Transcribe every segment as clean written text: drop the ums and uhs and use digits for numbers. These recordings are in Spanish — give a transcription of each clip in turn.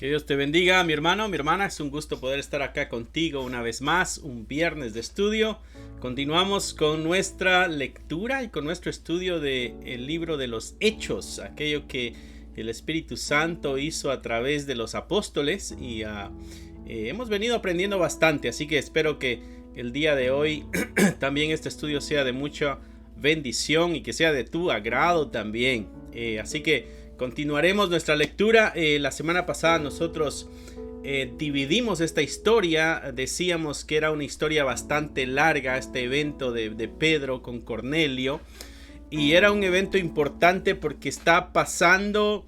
Que Dios te bendiga, mi hermano, mi hermana. Es un gusto poder estar acá contigo una vez más, un viernes de estudio. Continuamos con nuestra lectura y con nuestro estudio del libro de los Hechos, aquello que el Espíritu Santo hizo a través de los apóstoles y hemos venido aprendiendo bastante, así que espero que el día de hoy también este estudio sea de mucha bendición y que sea de tu agrado también. Así que continuaremos nuestra lectura. La semana pasada nosotros dividimos esta historia. Decíamos que era una historia bastante larga, este evento de Pedro con Cornelio. Y era un evento importante porque está pasando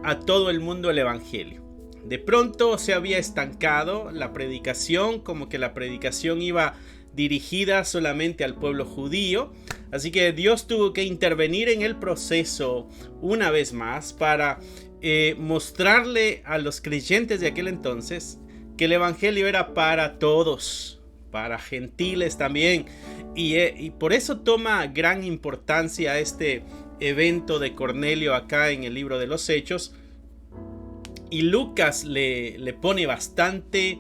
a todo el mundo el evangelio. De pronto se había estancado la predicación, como que la predicación iba dirigida solamente al pueblo judío. Así que Dios tuvo que intervenir en el proceso una vez más para mostrarle a los creyentes de aquel entonces que el evangelio era para todos, para gentiles también. Y por eso toma gran importancia este evento de Cornelio acá en el libro de los Hechos. Y Lucas le pone bastante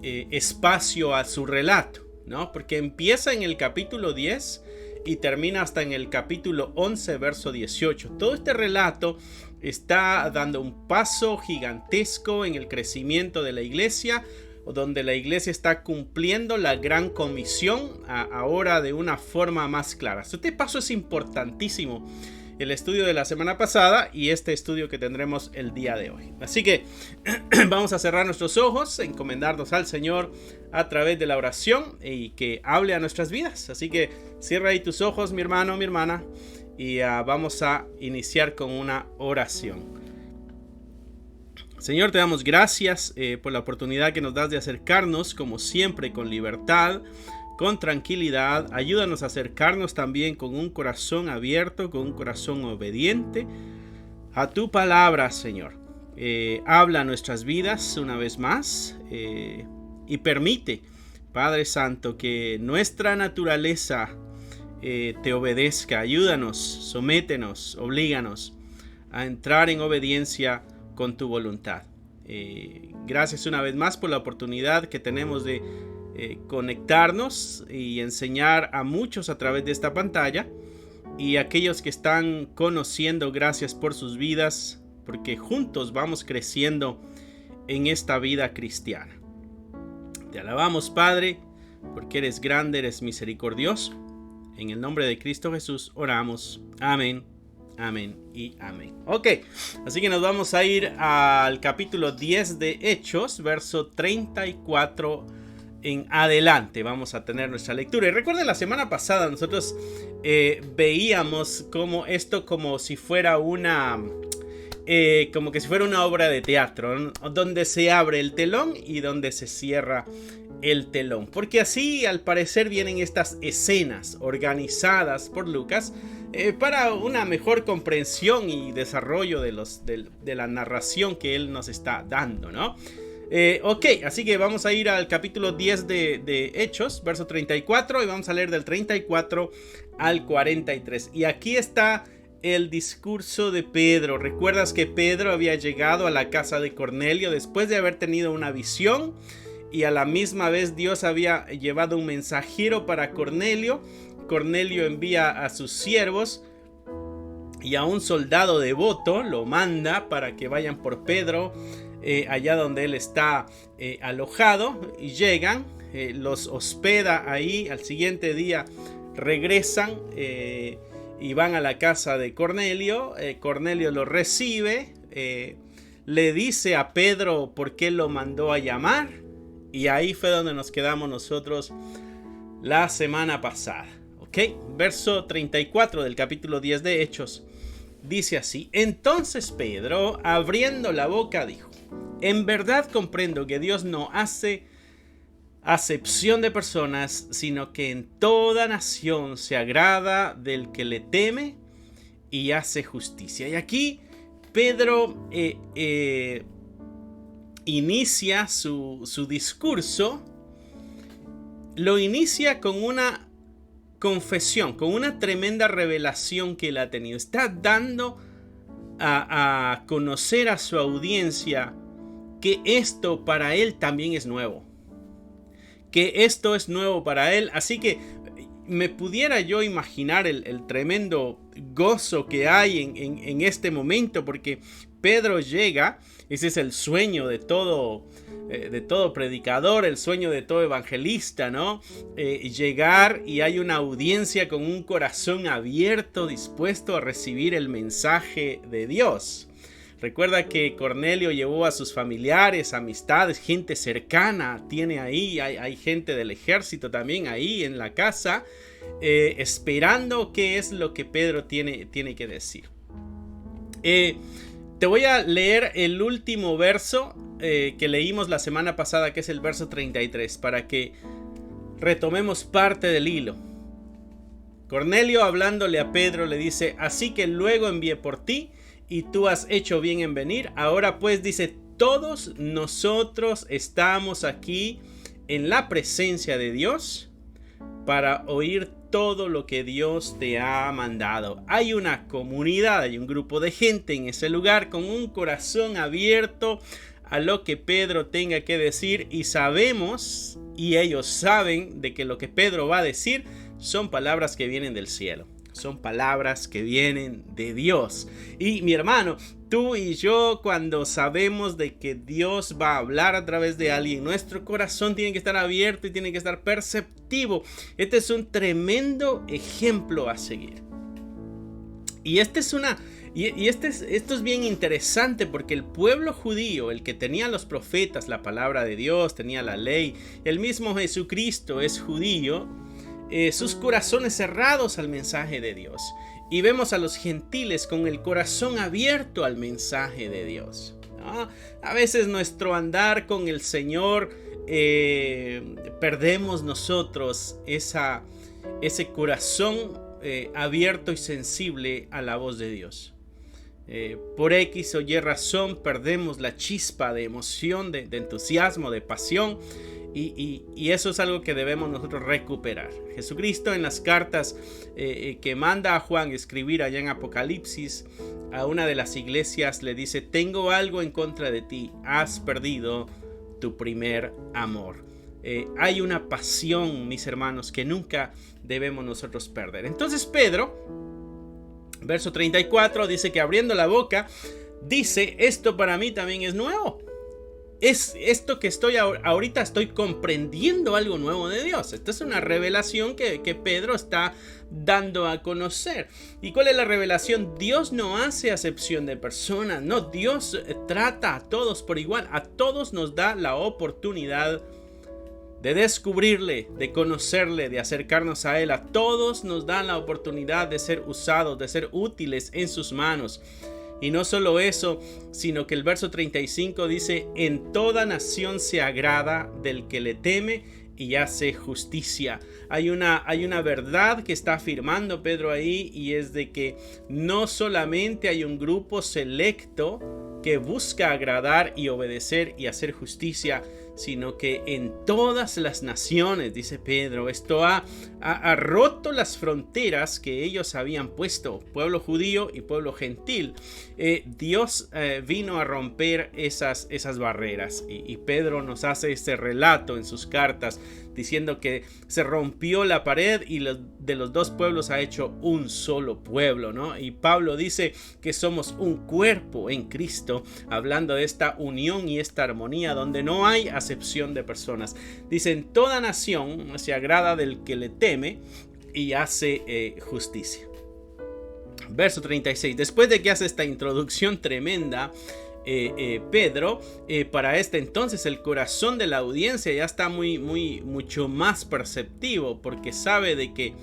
espacio a su relato, ¿no? Porque empieza en el capítulo 10 y termina hasta en el capítulo 11, verso 18. Todo este relato está dando un paso gigantesco en el crecimiento de la iglesia, donde la iglesia está cumpliendo la gran comisión ahora de una forma más clara. Este paso es importantísimo. El estudio de la semana pasada y este estudio que tendremos el día de hoy. Así que vamos a cerrar nuestros ojos, encomendarnos al Señor a través de la oración y que hable a nuestras vidas. Así que cierra ahí tus ojos, mi hermano, mi hermana, y vamos a iniciar con una oración. Señor, te damos gracias por la oportunidad que nos das de acercarnos, como siempre, con libertad, con tranquilidad. Ayúdanos a acercarnos también con un corazón abierto, con un corazón obediente a tu palabra, Señor. Habla nuestras vidas una vez más y permite, Padre Santo, que nuestra naturaleza te obedezca. Ayúdanos, sométenos, oblíganos a entrar en obediencia con tu voluntad. Gracias una vez más por la oportunidad que tenemos de conectarnos y enseñar a muchos a través de esta pantalla, y aquellos que están conociendo, gracias por sus vidas, porque juntos vamos creciendo en esta vida cristiana. Te alabamos, Padre, porque eres grande, eres misericordioso. En el nombre de Cristo Jesús oramos. Amén, amén y amén. Ok, así que nos vamos a ir al capítulo 10 de Hechos, verso 34 en adelante. Vamos a tener nuestra lectura. Y recuerden, la semana pasada nosotros veíamos como esto como si fuera una obra de teatro, ¿no? Donde se abre el telón y donde se cierra el telón, porque así al parecer vienen estas escenas organizadas por Lucas para una mejor comprensión y desarrollo de la narración que él nos está dando, ¿no? Ok, así que vamos a ir al capítulo 10 de Hechos, verso 34, y vamos a leer del 34 al 43. Y aquí está el discurso de Pedro. ¿Recuerdas que Pedro había llegado a la casa de Cornelio después de haber tenido una visión? Y a la misma vez Dios había llevado un mensajero para Cornelio. Cornelio envía a sus siervos y a un soldado devoto lo manda para que vayan por Pedro allá donde él está alojado, y llegan, los hospeda ahí. Al siguiente día regresan y van a la casa de Cornelio. Cornelio lo recibe, le dice a Pedro por qué lo mandó a llamar, y ahí fue donde nos quedamos nosotros la semana pasada. Ok, verso 34 del capítulo 10 de Hechos dice así: entonces Pedro, abriendo la boca, dijo: en verdad comprendo que Dios no hace acepción de personas, sino que en toda nación se agrada del que le teme y hace justicia. Y aquí Pedro inicia su discurso, lo inicia con una confesión, con una tremenda revelación que él ha tenido. Está dando a conocer a su audiencia que esto para él también es nuevo. Que esto es nuevo para él. Así que me pudiera yo imaginar el tremendo gozo que hay en este momento, porque Pedro llega. Ese es el sueño de todo predicador, el sueño de todo evangelista, ¿no? Llegar y hay una audiencia con un corazón abierto, dispuesto a recibir el mensaje de Dios. Recuerda que Cornelio llevó a sus familiares, amistades, gente cercana, tiene ahí, hay gente del ejército también ahí en la casa, esperando qué es lo que Pedro tiene que decir. Te voy a leer el último verso que leímos la semana pasada, que es el verso 33, para que retomemos parte del hilo. Cornelio, hablándole a Pedro, le dice: así que luego envié por ti, y tú has hecho bien en venir. Ahora pues, dice, todos nosotros estamos aquí en la presencia de Dios para oír todo lo que Dios te ha mandado. Hay una comunidad, hay un grupo de gente en ese lugar con un corazón abierto a lo que Pedro tenga que decir, y sabemos, y ellos saben, de que lo que Pedro va a decir son palabras que vienen del cielo. Son palabras que vienen de Dios. Y mi hermano, tú y yo, cuando sabemos de que Dios va a hablar a través de alguien, nuestro corazón tiene que estar abierto y tiene que estar perceptivo. Este es un tremendo ejemplo a seguir. Y esto es bien interesante, porque el pueblo judío, el que tenía los profetas, la palabra de Dios, tenía la ley, el mismo Jesucristo es judío, sus corazones cerrados al mensaje de Dios. Y vemos a los gentiles con el corazón abierto al mensaje de Dios, ¿no? A veces nuestro andar con el Señor, perdemos nosotros ese corazón abierto y sensible a la voz de Dios. Por X o Y razón perdemos la chispa de emoción, de entusiasmo, de pasión. Y eso es algo que debemos nosotros recuperar. Jesucristo, en las cartas que manda a Juan escribir allá en Apocalipsis, a una de las iglesias le dice: tengo algo en contra de ti, has perdido tu primer amor. Hay una pasión, mis hermanos, que nunca debemos nosotros perder. Entonces Pedro, verso 34, dice que abriendo la boca, dice: esto para mí también es nuevo. Es esto que ahorita estoy comprendiendo algo nuevo de Dios. Esta es una revelación que Pedro está dando a conocer. ¿Y cuál es la revelación? Dios no hace acepción de personas. No, Dios trata a todos por igual. A todos nos da la oportunidad de descubrirle, de conocerle, de acercarnos a Él. A todos nos da la oportunidad de ser usados, de ser útiles en sus manos. Y no solo eso, sino que el verso 35 dice: en toda nación se agrada del que le teme y hace justicia. Hay una verdad que está afirmando Pedro ahí, y es de que no solamente hay un grupo selecto que busca agradar y obedecer y hacer justicia, sino que en todas las naciones, dice Pedro, esto ha roto las fronteras que ellos habían puesto, pueblo judío y pueblo gentil. Dios vino a romper esas barreras, y Pedro nos hace este relato en sus cartas, diciendo que se rompió la pared y de los dos pueblos ha hecho un solo pueblo, ¿no? Y Pablo dice que somos un cuerpo en Cristo, hablando de esta unión y esta armonía donde no hay acepción de personas. Dice: en toda nación se agrada del que le teme y hace justicia. Verso 36. Después de que hace esta introducción tremenda, Pedro, para este entonces el corazón de la audiencia ya está mucho más perceptivo, porque sabe de que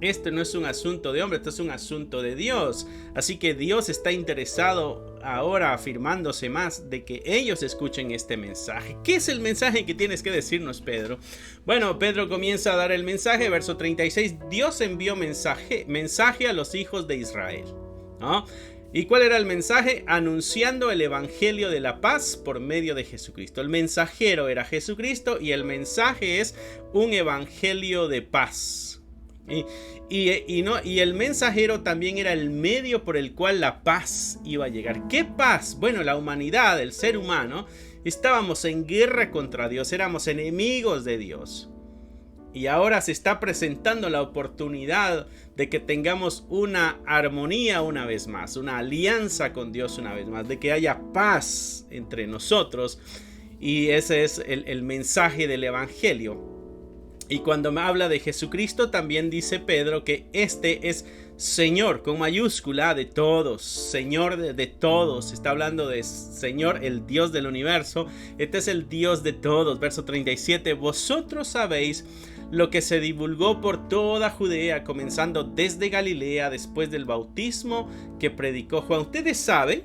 este no es un asunto de hombre, esto es un asunto de Dios. Así que Dios está interesado ahora, afirmándose más, de que ellos escuchen este mensaje. ¿Qué es el mensaje que tienes que decirnos, Pedro? Bueno, Pedro comienza a dar el mensaje, verso 36. Dios envió mensaje a los hijos de Israel, ¿no? ¿Y cuál era el mensaje? Anunciando el evangelio de la paz por medio de Jesucristo. El mensajero era Jesucristo y el mensaje es un evangelio de paz. Y el mensajero también era el medio por el cual la paz iba a llegar. ¿Qué paz? Bueno, la humanidad, el ser humano, estábamos en guerra contra Dios, éramos enemigos de Dios. Y ahora se está presentando la oportunidad de que tengamos una armonía una vez más, una alianza con Dios una vez más, de que haya paz entre nosotros. Y ese es el mensaje del Evangelio. Y cuando me habla de Jesucristo, también dice Pedro que este es Señor con mayúscula de todos, Señor de todos. Está hablando de Señor, el Dios del universo. Este es el Dios de todos. Verso 37, vosotros sabéis lo que se divulgó por toda Judea, comenzando desde Galilea, después del bautismo que predicó Juan. Ustedes saben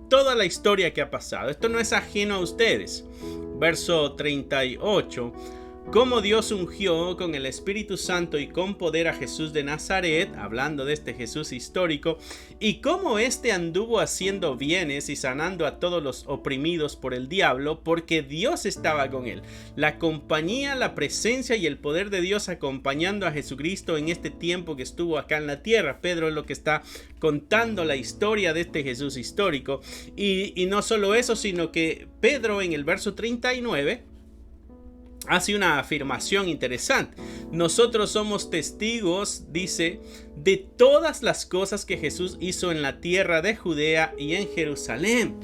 toda la historia que ha pasado. Esto no es ajeno a ustedes. Verso 38. Cómo Dios ungió con el Espíritu Santo y con poder a Jesús de Nazaret, hablando de este Jesús histórico, y cómo éste anduvo haciendo bienes y sanando a todos los oprimidos por el diablo, porque Dios estaba con él. La compañía, la presencia y el poder de Dios acompañando a Jesucristo en este tiempo que estuvo acá en la tierra. Pedro es lo que está contando la historia de este Jesús histórico. Y no solo eso, sino que Pedro en el verso 39 hace una afirmación interesante. Nosotros somos testigos, dice, de todas las cosas que Jesús hizo en la tierra de Judea y en Jerusalén.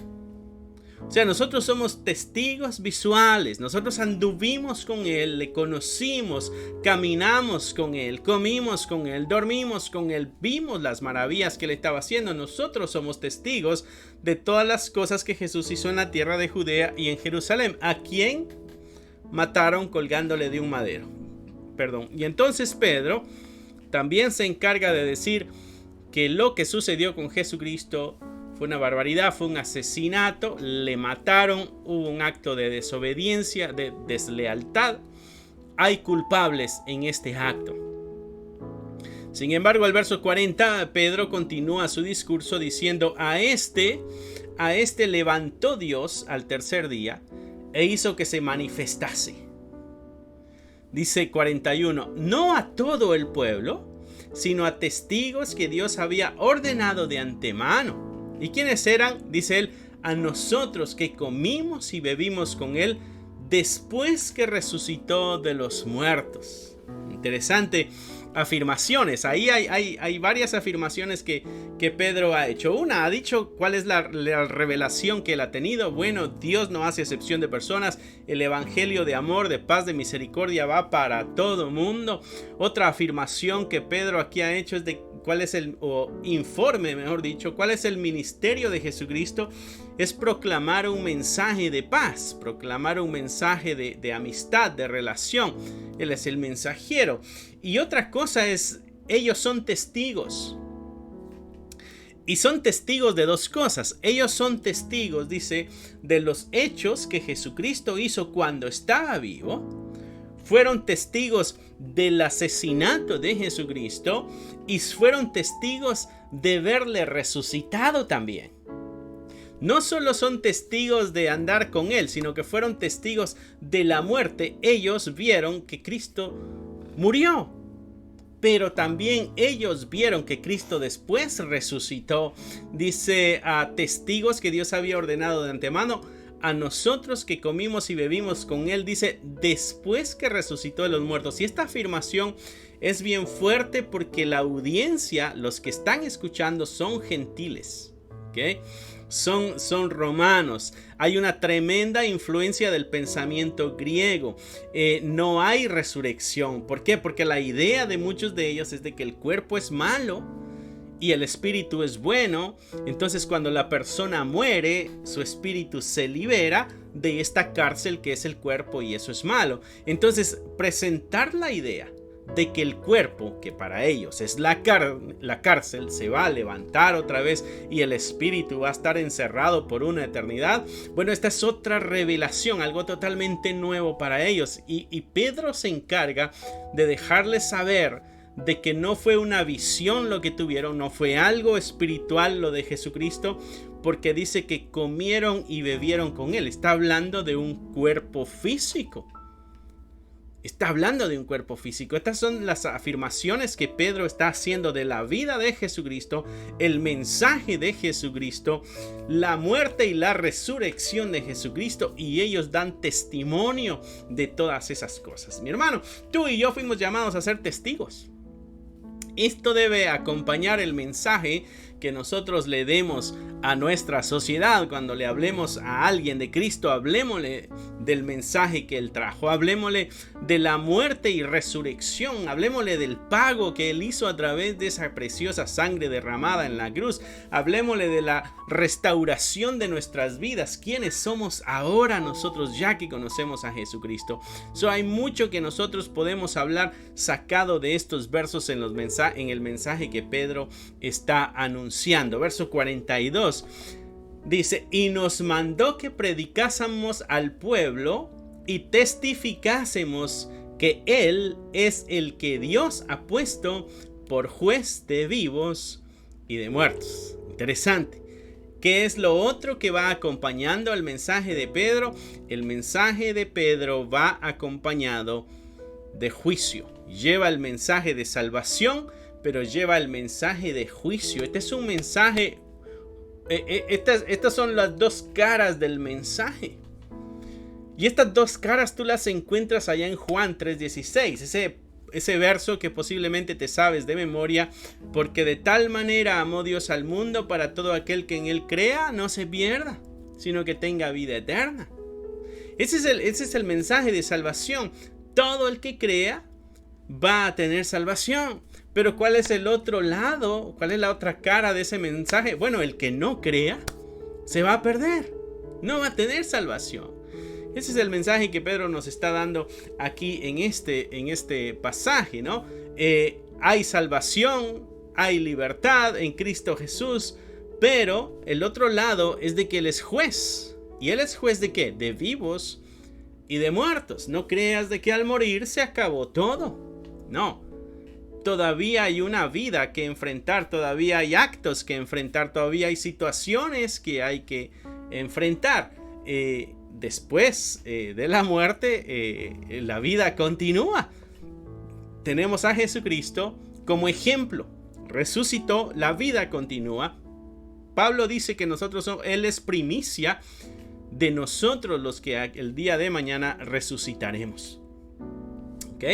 O sea, nosotros somos testigos visuales. Nosotros anduvimos con Él, le conocimos, caminamos con Él, comimos con Él, dormimos con Él, vimos las maravillas que Él estaba haciendo. Nosotros somos testigos de todas las cosas que Jesús hizo en la tierra de Judea y en Jerusalén. ¿A quién mataron colgándole de un madero? Y entonces Pedro también se encarga de decir que lo que sucedió con Jesucristo fue una barbaridad, fue un asesinato, le mataron, hubo un acto de desobediencia, de deslealtad. Hay culpables en este acto. Sin embargo, al verso 40, Pedro continúa su discurso diciendo: a este levantó Dios al tercer día e hizo que se manifestase. Dice 41, no a todo el pueblo, sino a testigos que Dios había ordenado de antemano. ¿Y quiénes eran? Dice él, a nosotros que comimos y bebimos con él después que resucitó de los muertos. Interesante afirmaciones. Ahí hay varias afirmaciones que Pedro ha hecho. Una, ha dicho cuál es la revelación que él ha tenido. Bueno, Dios no hace excepción de personas. El evangelio de amor, de paz, de misericordia va para todo mundo. Otra afirmación que Pedro aquí ha hecho es de cuál es informe, mejor dicho, cuál es el ministerio de Jesucristo. Es proclamar un mensaje de paz, proclamar un mensaje de amistad, de relación. Él es el mensajero. Y otra cosa es, ellos son testigos. Y son testigos de dos cosas. Ellos son testigos, dice, de los hechos que Jesucristo hizo cuando estaba vivo. Fueron testigos del asesinato de Jesucristo y fueron testigos de verle resucitado también. No solo son testigos de andar con él, sino que fueron testigos de la muerte. Ellos vieron que Cristo murió, pero también ellos vieron que Cristo después resucitó. Dice a testigos que Dios había ordenado de antemano, a nosotros que comimos y bebimos con él, dice, después que resucitó de los muertos. Y esta afirmación es bien fuerte porque la audiencia, los que están escuchando, son gentiles, ¿ok? Son romanos. Hay una tremenda influencia del pensamiento griego. No hay resurrección. ¿Por qué? Porque la idea de muchos de ellos es de que el cuerpo es malo y el espíritu es bueno. Entonces cuando la persona muere, su espíritu se libera de esta cárcel que es el cuerpo, y eso es malo. Entonces presentar la idea de que el cuerpo, que para ellos es la cárcel, se va a levantar otra vez y el espíritu va a estar encerrado por una eternidad. Bueno, esta es otra revelación, algo totalmente nuevo para ellos. Y Pedro se encarga de dejarles saber de que no fue una visión lo que tuvieron, no fue algo espiritual lo de Jesucristo, porque dice que comieron y bebieron con él. Está hablando de un cuerpo físico. Está hablando de un cuerpo físico. Estas son las afirmaciones que Pedro está haciendo de la vida de Jesucristo, el mensaje de Jesucristo, la muerte y la resurrección de Jesucristo, y ellos dan testimonio de todas esas cosas. Mi hermano, tú y yo fuimos llamados a ser testigos. Esto debe acompañar el mensaje que nosotros le demos a nuestra sociedad. Cuando le hablemos a alguien de Cristo, hablemosle del mensaje que Él trajo, hablemosle de la muerte y resurrección, hablemosle del pago que Él hizo a través de esa preciosa sangre derramada en la cruz, hablemosle de la restauración de nuestras vidas, quiénes somos ahora nosotros ya que conocemos a Jesucristo. Hay mucho que nosotros podemos hablar sacado de estos versos en el mensaje que Pedro está anunciando. Verso 42 dice: y nos mandó que predicásemos al pueblo y testificásemos que Él es el que Dios ha puesto por juez de vivos y de muertos. Interesante. ¿Qué es lo otro que va acompañando al mensaje de Pedro? El mensaje de Pedro va acompañado de juicio. Lleva el mensaje de salvación, pero lleva el mensaje de juicio. Este es un mensaje. Estas son las dos caras del mensaje. Y estas dos caras tú las encuentras allá en Juan 3:16. Ese verso que posiblemente te sabes de memoria. Porque de tal manera amó Dios al mundo, para todo aquel que en Él crea no se pierda, sino que tenga vida eterna. Ese es el mensaje de salvación. Todo el que crea va a tener salvación. Pero ¿cuál es el otro lado? ¿Cuál es la otra cara de ese mensaje? Bueno, el que no crea se va a perder. No va a tener salvación. Ese es el mensaje que Pedro nos está dando aquí en este pasaje, ¿no? Hay salvación, hay libertad en Cristo Jesús, pero el otro lado es de que Él es juez. ¿Y Él es juez de qué? De vivos y de muertos. No creas de que al morir se acabó todo. No. Todavía hay una vida que enfrentar, todavía hay actos que enfrentar, todavía hay situaciones que hay que enfrentar. Después de la muerte, la vida continúa. Tenemos a Jesucristo como ejemplo. Resucitó, la vida continúa. Pablo dice que Él es primicia de nosotros los que el día de mañana resucitaremos.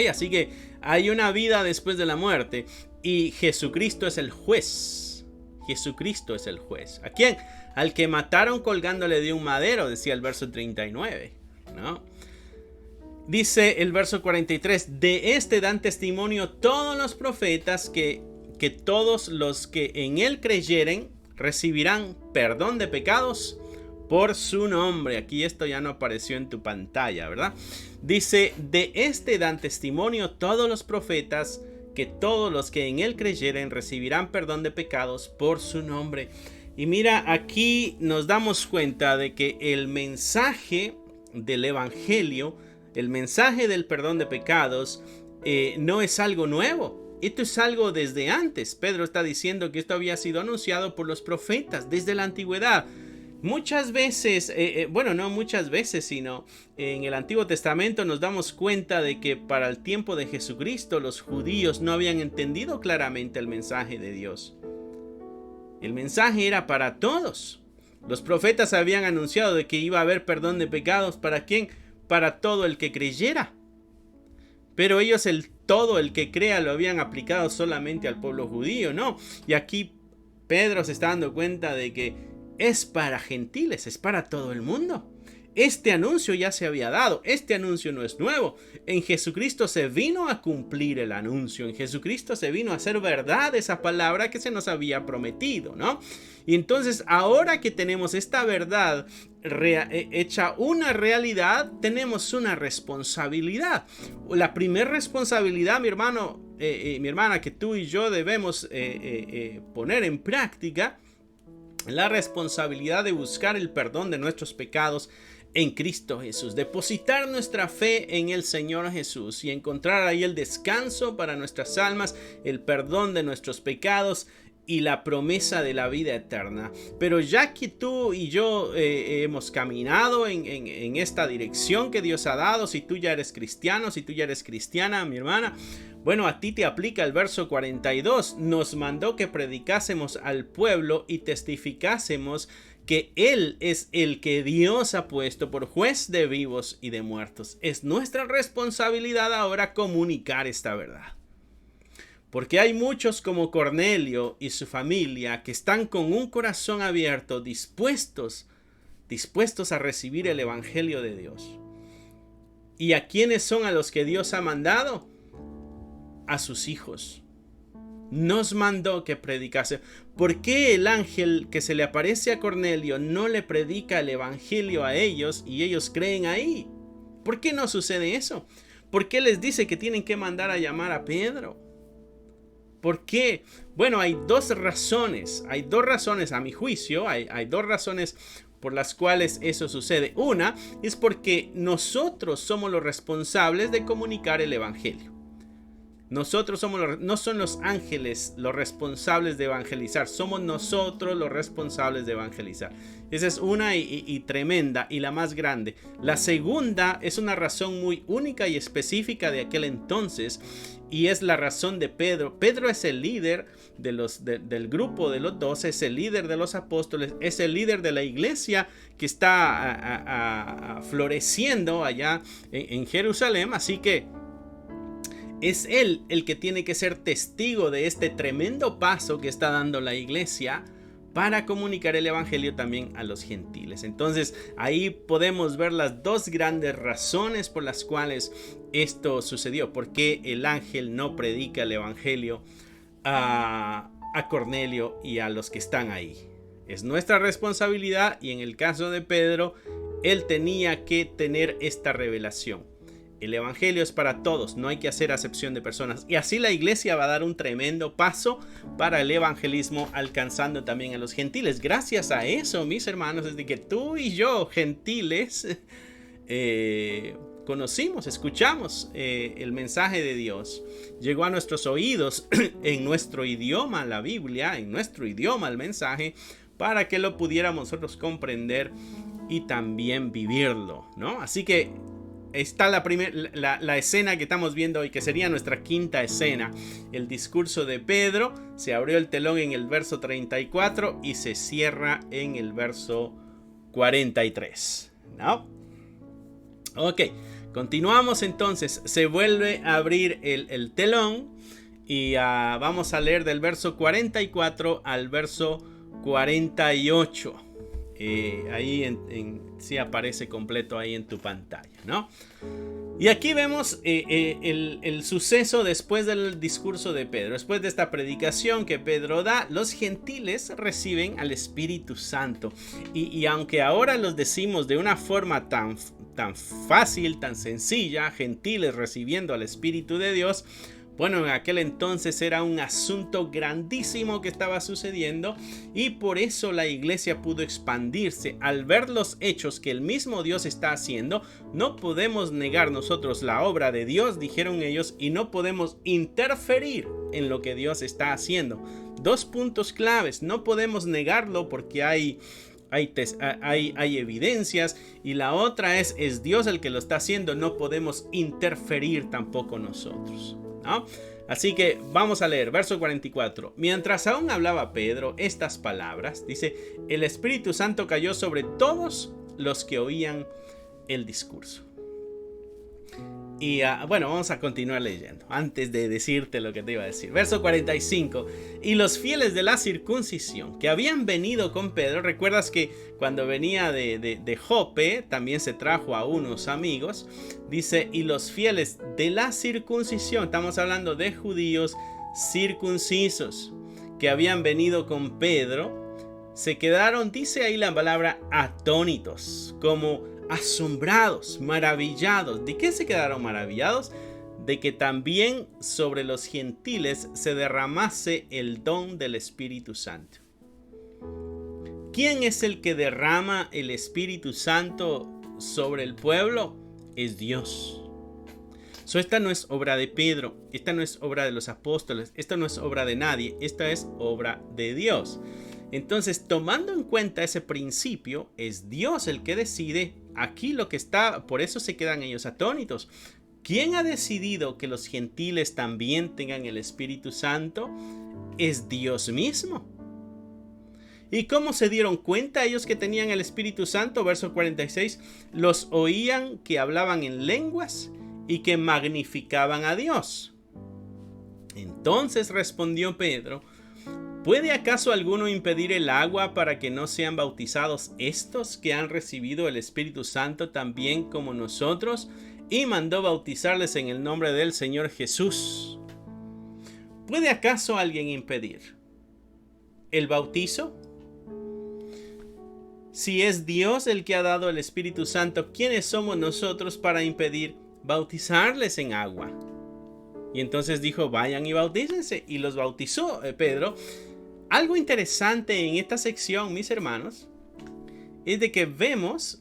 Así que hay una vida después de la muerte y Jesucristo es el juez. Jesucristo es el juez. ¿A quién? Al que mataron colgándole de un madero, decía el verso 39, ¿no? Dice el verso 43: de este dan testimonio todos los profetas que todos los que en Él creyeren recibirán perdón de pecados por su nombre. Aquí esto ya no apareció en tu pantalla, ¿verdad? Dice: de este dan testimonio todos los profetas que todos los que en Él creyeren recibirán perdón de pecados por su nombre. Y mira, aquí nos damos cuenta de que el mensaje del Evangelio, el mensaje del perdón de pecados, no es algo nuevo. Esto es algo desde antes. Pedro está diciendo que esto había sido anunciado por los profetas desde la antigüedad. Muchas veces, no muchas veces, sino en el Antiguo Testamento nos damos cuenta de que para el tiempo de Jesucristo los judíos no habían entendido claramente el mensaje de Dios. El mensaje era para todos. Los profetas habían anunciado de que iba a haber perdón de pecados. ¿Para quién? Para todo el que creyera. Pero ellos todo el que crea lo habían aplicado solamente al pueblo judío, ¿no? Y aquí Pedro se está dando cuenta de que es para gentiles, es para todo el mundo. Este anuncio ya se había dado, este anuncio no es nuevo. En Jesucristo se vino a cumplir el anuncio, en Jesucristo se vino a hacer verdad esa palabra que se nos había prometido, ¿no? Y entonces ahora que tenemos esta verdad hecha una realidad, tenemos una responsabilidad. La primera responsabilidad, mi hermano, mi hermana, que tú y yo debemos poner en práctica, la responsabilidad de buscar el perdón de nuestros pecados en Cristo Jesús, depositar nuestra fe en el Señor Jesús y encontrar ahí el descanso para nuestras almas, el perdón de nuestros pecados y la promesa de la vida eterna. Pero ya que tú y yo hemos caminado en esta dirección que Dios ha dado, si tú ya eres cristiano, si tú ya eres cristiana, mi hermana, bueno, a ti te aplica el verso 42. Nos mandó que predicásemos al pueblo y testificásemos que Él es el que Dios ha puesto por juez de vivos y de muertos. Es nuestra responsabilidad ahora comunicar esta verdad. Porque hay muchos como Cornelio y su familia que están con un corazón abierto, dispuestos a recibir el evangelio de Dios. ¿Y a quiénes son a los que Dios ha mandado? A sus hijos. Nos mandó que predicase. ¿Por qué el ángel que se le aparece a Cornelio no le predica el evangelio a ellos y ellos creen ahí? ¿Por qué no sucede eso? ¿Por qué les dice que tienen que mandar a llamar a Pedro? ¿Por qué? Bueno, hay dos razones a mi juicio, hay dos razones por las cuales eso sucede. Una es porque nosotros somos los responsables de comunicar el evangelio. Nosotros no son los ángeles los responsables de evangelizar, somos nosotros los responsables de evangelizar. Esa es una y tremenda y la más grande. La segunda es una razón muy única y específica de aquel entonces y es la razón de Pedro. Pedro es el líder del grupo de los 12, es el líder de los apóstoles, es el líder de la iglesia que está floreciendo allá en Jerusalén, así que es él el que tiene que ser testigo de este tremendo paso que está dando la iglesia para comunicar el evangelio también a los gentiles. Entonces ahí podemos ver las dos grandes razones por las cuales esto sucedió. ¿Por qué el ángel no predica el evangelio a Cornelio y a los que están ahí? Es nuestra responsabilidad y en el caso de Pedro, él tenía que tener esta revelación. El evangelio es para todos, no hay que hacer acepción de personas. Y así la iglesia va a dar un tremendo paso para el evangelismo, alcanzando también a los gentiles. Gracias a eso, mis hermanos, es de que tú y yo, gentiles, conocimos, escuchamos el mensaje de Dios. Llegó a nuestros oídos en nuestro idioma, la Biblia, en nuestro idioma el mensaje, para que lo pudiéramos nosotros comprender y también vivirlo, ¿no? Así que está la escena que estamos viendo hoy, que sería nuestra quinta escena. El discurso de Pedro. Se abrió el telón en el verso 34 y se cierra en el verso 43, ¿no? Ok, continuamos entonces. Se vuelve a abrir el telón y vamos a leer del verso 44 al verso 48. Ahí sí aparece completo ahí en tu pantalla, ¿no? Y aquí vemos el suceso después del discurso de Pedro. Después de esta predicación que Pedro da, los gentiles reciben al Espíritu Santo. Y aunque ahora los decimos de una forma tan fácil, tan sencilla, gentiles recibiendo al Espíritu de Dios, bueno, en aquel entonces era un asunto grandísimo que estaba sucediendo y por eso la iglesia pudo expandirse. Al ver los hechos que el mismo Dios está haciendo, no podemos negar nosotros la obra de Dios, dijeron ellos, y no podemos interferir en lo que Dios está haciendo. Dos puntos claves, no podemos negarlo porque hay evidencias, y la otra es Dios el que lo está haciendo, no podemos interferir tampoco nosotros, ¿no? Así que vamos a leer verso 44. Mientras aún hablaba Pedro estas palabras, dice, el Espíritu Santo cayó sobre todos los que oían el discurso. Y bueno, vamos a continuar leyendo antes de decirte lo que te iba a decir. Verso 45. Y los fieles de la circuncisión que habían venido con Pedro, recuerdas que cuando venía de Jope también se trajo a unos amigos. Dice, y los fieles de la circuncisión, estamos hablando de judíos circuncisos que habían venido con Pedro, se quedaron, dice ahí la palabra, atónitos, como asombrados, maravillados. ¿De qué se quedaron maravillados? De que también sobre los gentiles se derramase el don del Espíritu Santo. ¿Quién es el que derrama el Espíritu Santo sobre el pueblo? Es Dios. Esta no es obra de Pedro, esta no es obra de los apóstoles, esta no es obra de nadie, esta es obra de Dios. Entonces, tomando en cuenta ese principio, es Dios el que decide aquí lo que está, por eso se quedan ellos atónitos. ¿Quién ha decidido que los gentiles también tengan el Espíritu Santo? Es Dios mismo. ¿Y cómo se dieron cuenta ellos que tenían el Espíritu Santo? Verso 46, los oían que hablaban en lenguas y que magnificaban a Dios. Entonces respondió Pedro: ¿puede acaso alguno impedir el agua para que no sean bautizados estos que han recibido el Espíritu Santo también como nosotros? Y mandó bautizarles en el nombre del Señor Jesús. ¿Puede acaso alguien impedir el bautizo? Si es Dios el que ha dado el Espíritu Santo, ¿quiénes somos nosotros para impedir bautizarles en agua? Y entonces dijo: vayan y bautícense. Y los bautizó Pedro. Algo interesante en esta sección, mis hermanos, es de que vemos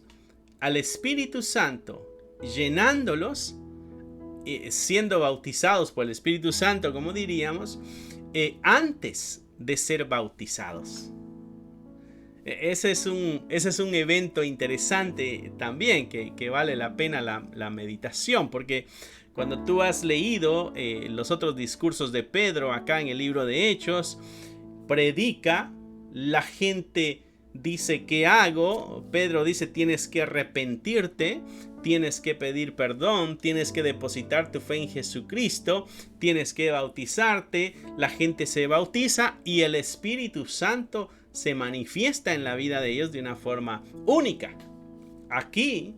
al Espíritu Santo llenándolos, siendo bautizados por el Espíritu Santo, como diríamos, antes de ser bautizados. Ese es un evento interesante también, que vale la pena la meditación, porque cuando tú has leído los otros discursos de Pedro acá en el libro de Hechos, predica, la gente dice: ¿qué hago? Pedro dice: tienes que arrepentirte, tienes que pedir perdón, tienes que depositar tu fe en Jesucristo, tienes que bautizarte. La gente se bautiza y el Espíritu Santo se manifiesta en la vida de ellos de una forma única. Aquí,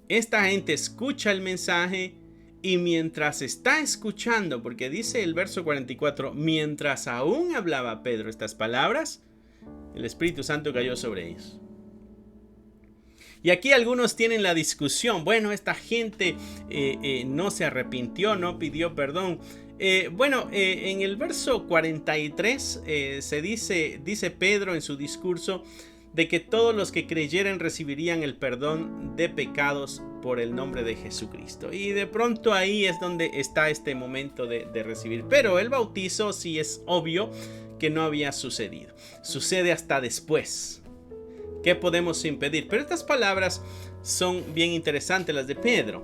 esta gente escucha el mensaje y mientras está escuchando, porque dice el verso 44, mientras aún hablaba Pedro estas palabras, el Espíritu Santo cayó sobre ellos. Y aquí algunos tienen la discusión: bueno, esta gente no se arrepintió, no pidió perdón. En el verso 43 dice Pedro en su discurso de que todos los que creyeran recibirían el perdón de pecados por el nombre de Jesucristo. Y de pronto ahí es donde está este momento de recibir. Pero el bautizo sí es obvio que no había sucedido. Sucede hasta después. ¿Qué podemos impedir? Pero estas palabras son bien interesantes, las de Pedro.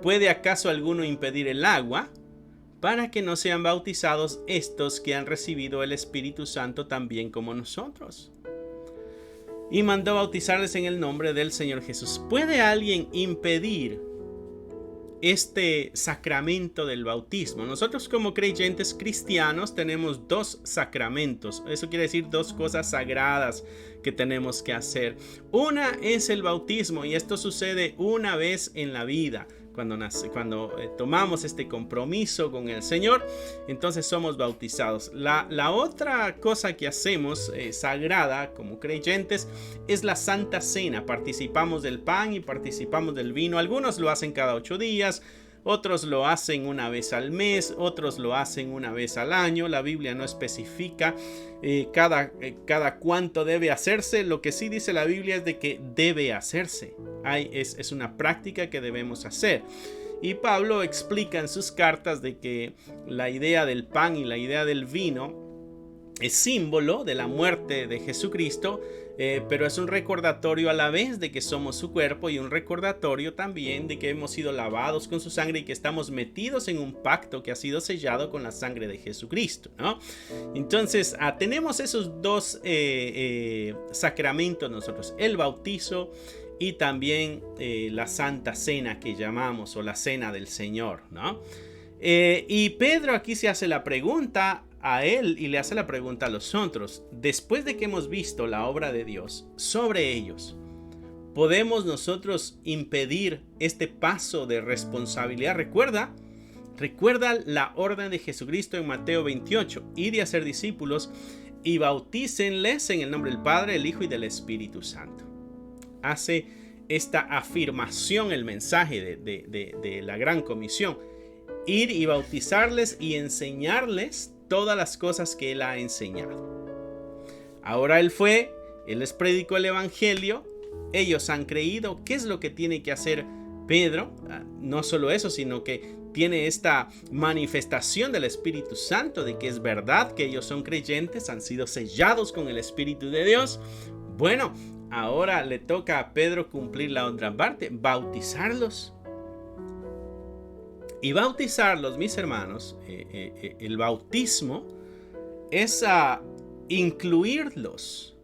¿Puede acaso alguno impedir el agua para que no sean bautizados estos que han recibido el Espíritu Santo también como nosotros? Y mandó bautizarles en el nombre del Señor Jesús. ¿Puede alguien impedir este sacramento del bautismo? Nosotros como creyentes cristianos tenemos dos sacramentos. Eso quiere decir dos cosas sagradas que tenemos que hacer. Una es el bautismo, y esto sucede una vez en la vida. Cuando tomamos este compromiso con el Señor, entonces somos bautizados. La otra cosa que hacemos sagrada como creyentes es la Santa Cena. Participamos del pan y participamos del vino. Algunos lo hacen cada 8 días, otros lo hacen una vez al mes, otros lo hacen una vez al año. La Biblia no especifica cada cuánto debe hacerse. Lo que sí dice la Biblia es de que debe hacerse. Es una práctica que debemos hacer. Y Pablo explica en sus cartas de que la idea del pan y la idea del vino es símbolo de la muerte de Jesucristo, pero es un recordatorio a la vez de que somos su cuerpo, y un recordatorio también de que hemos sido lavados con su sangre y que estamos metidos en un pacto que ha sido sellado con la sangre de Jesucristo, ¿no? Entonces tenemos esos dos sacramentos nosotros: el bautizo y también la Santa Cena que llamamos, o la Cena del Señor, ¿no? Y Pedro aquí se hace la pregunta a él y le hace la pregunta a los otros: después de que hemos visto la obra de Dios sobre ellos, ¿podemos nosotros impedir este paso de responsabilidad? Recuerda la orden de Jesucristo en Mateo 28: id y hacer discípulos y bautícenles en el nombre del Padre, del Hijo y del Espíritu Santo. Hace esta afirmación el mensaje de la Gran Comisión: ir y bautizarles y enseñarles todas las cosas que él ha enseñado. Ahora él les predicó el evangelio, ellos han creído. ¿Qué es lo que tiene que hacer Pedro, no solo eso, sino que tiene esta manifestación del Espíritu Santo de que es verdad que ellos son creyentes, han sido sellados con el Espíritu de Dios. Bueno, ahora le toca a Pedro cumplir la otra parte, bautizarlos. Y bautizarlos, mis hermanos, el bautismo es incluirlos.